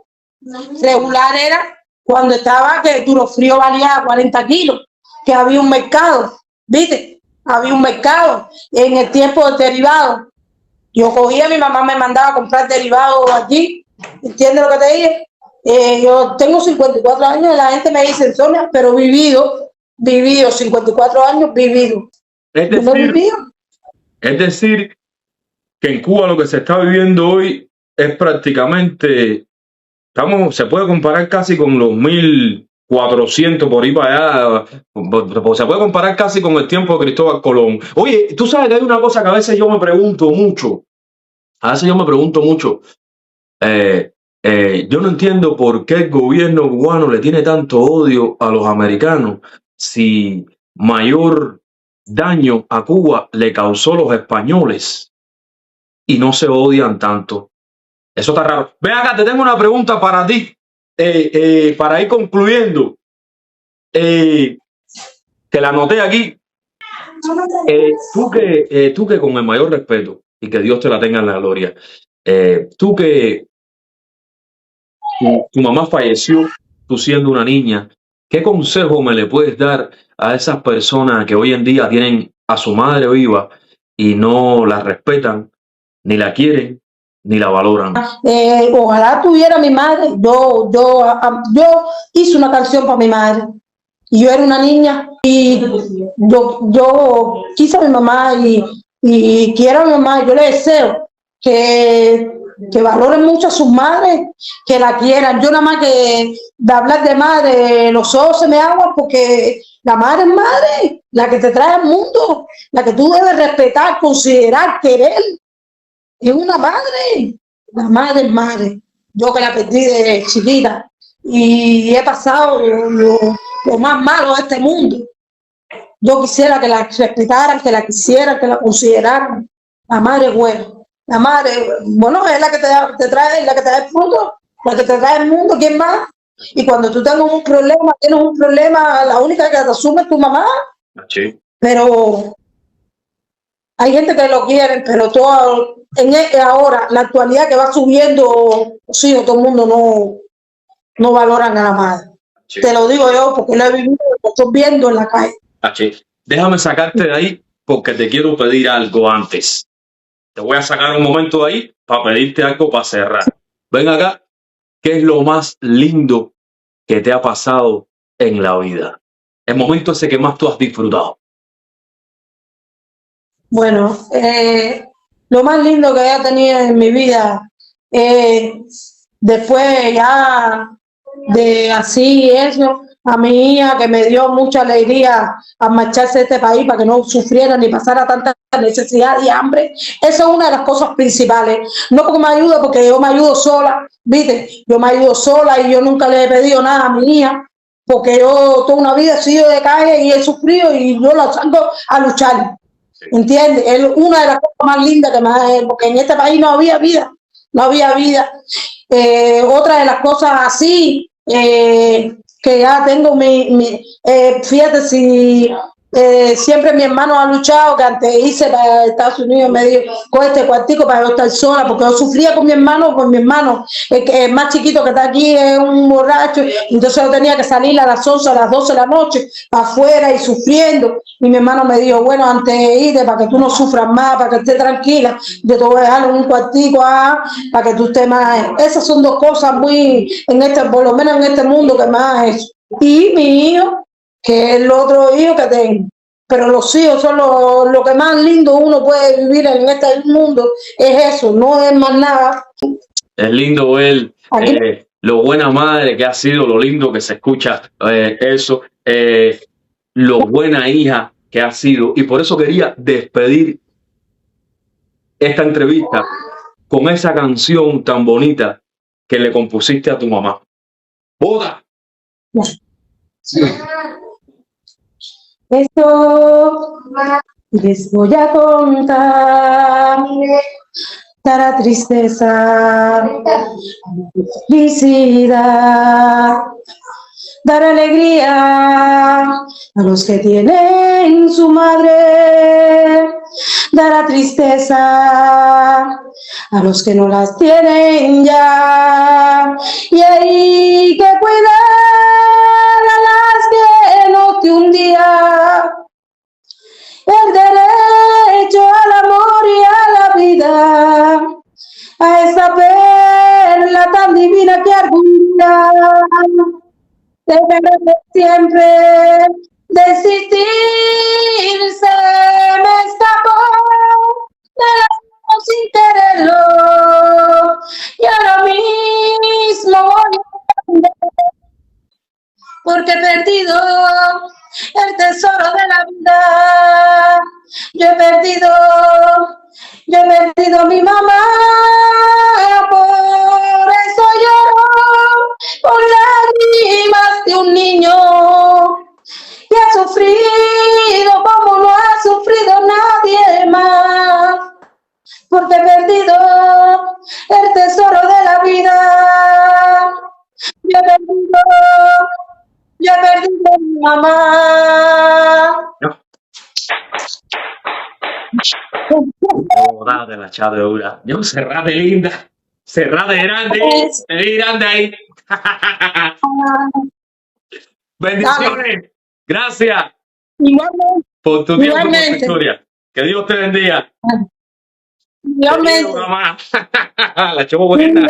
Regular era cuando estaba que Duro Frío valía 40 kilos, que había un mercado, ¿viste? Había un mercado en el tiempo del derivado. Yo cogía, mi mamá me mandaba a comprar derivados allí, ¿entiendes lo que te dije? Yo tengo 54 años y la gente me dice, Sonia, pero vivido, 54 años vivido. Es decir, que en Cuba lo que se está viviendo hoy es prácticamente, se puede comparar casi con los 1400 por ahí para allá, se puede comparar casi con el tiempo de Cristóbal Colón. Oye, tú sabes que hay una cosa que a veces yo me pregunto mucho, yo no entiendo por qué el gobierno cubano le tiene tanto odio a los americanos si mayor daño a Cuba le causó los españoles y no se odian tanto. Eso está raro. Ven acá, te tengo una pregunta para ti, para ir concluyendo. Te la anoté aquí. Tú que con el mayor respeto, y que Dios te la tenga en la gloria, tú que tu mamá falleció, tú siendo una niña, ¿qué consejo me le puedes dar a esas personas que hoy en día tienen a su madre viva y no la respetan, ni la quieren, ni la valoran? Ojalá tuviera mi madre. Yo hice una canción para mi madre. Yo era una niña y yo quise a mi mamá y quiero a mi mamá. Yo le deseo que valoren mucho a sus madres, que la quieran. Yo nada más que de hablar de madre, los ojos se me aguan porque la madre es madre, la que te trae al mundo, la que tú debes respetar, considerar, querer. Es una madre, la madre es madre. Yo que la perdí de chiquita y he pasado lo más malo de este mundo. Yo quisiera que la respetaran, que la quisieran, que la consideraran. La madre es buena. La madre, bueno, es la que te trae, la que te da el fruto, la que te trae el mundo, ¿quién más? Y cuando tú tienes un problema, la única que te asume es tu mamá. Sí. Pero hay gente que lo quiere, pero ahora, la actualidad que va subiendo, sí, todo el mundo no valoran a la madre. Sí. Te lo digo yo porque lo he vivido, lo estoy viendo en la calle. Déjame sacarte de ahí porque te quiero pedir algo antes. Te voy a sacar un momento de ahí para pedirte algo para cerrar. Ven acá, ¿qué es lo más lindo que te ha pasado en la vida? El momento ese que más tú has disfrutado. Bueno, lo más lindo que haya tenido en mi vida, después ya de así eso, a mi hija que me dio mucha alegría a marcharse de este país para que no sufriera ni pasara tanta necesidad y hambre. Esa es una de las cosas principales. No porque me ayude, porque yo me ayudo sola, ¿viste? Yo me ayudo sola y yo nunca le he pedido nada a mi hija, porque yo toda una vida he sido de calle y he sufrido y yo la salgo a luchar. ¿Entiendes? Es una de las cosas más lindas que me da, porque en este país no había vida, no había vida. Otra de las cosas así, que ya tengo fíjate, si siempre mi hermano ha luchado, que antes hice para Estados Unidos, me dijo, coge este cuartico para yo estar sola, porque yo sufría con mi hermano, el más chiquito que está aquí es un borracho, entonces yo tenía que salir a las 11, a las 12 de la noche, afuera y sufriendo, y mi hermano me dijo, bueno, antes de irte, para que tú no sufras más, para que estés tranquila, yo te voy a dejar un cuartico para que tú estés más. Esas son dos cosas muy, por lo menos en este mundo, que más es. Y mi hijo, que es el otro hijo que tengo. Pero los hijos son lo que más lindo uno puede vivir en este mundo, es eso, no es más nada. Es lindo ver lo buena madre que ha sido, lo lindo que se escucha eso, lo buena hija que ha sido. Y por eso quería despedir esta entrevista con esa canción tan bonita que le compusiste a tu mamá. ¡Boda! Sí. Esto les voy a contar, dará tristeza, felicidad, dar alegría A los que tienen su madre dará tristeza, a los que no las tienen ya, y hay que cuidar a las que no de un día el derecho al amor y a la vida, a esa perla tan divina que algún día debe siempre desistirse. Me escapó de las manos sin quererlo y ahora mismo voy a aprender, porque he perdido el tesoro de la vida. Yo he perdido a mi mamá, por eso lloro con lágrimas de un niño que ha sufrido como no ha sufrido nadie más, porque he perdido el tesoro de la vida. Yo he perdido a mi mamá. No. Oh, de la chavadura. Yo, cerrate linda. Cerrate grande. Grande ahí. Bendiciones. Gracias. Igualmente. Por tu tiempo y por tu historia. Que Dios te bendiga. Igualmente. Mamá. La chavo buena.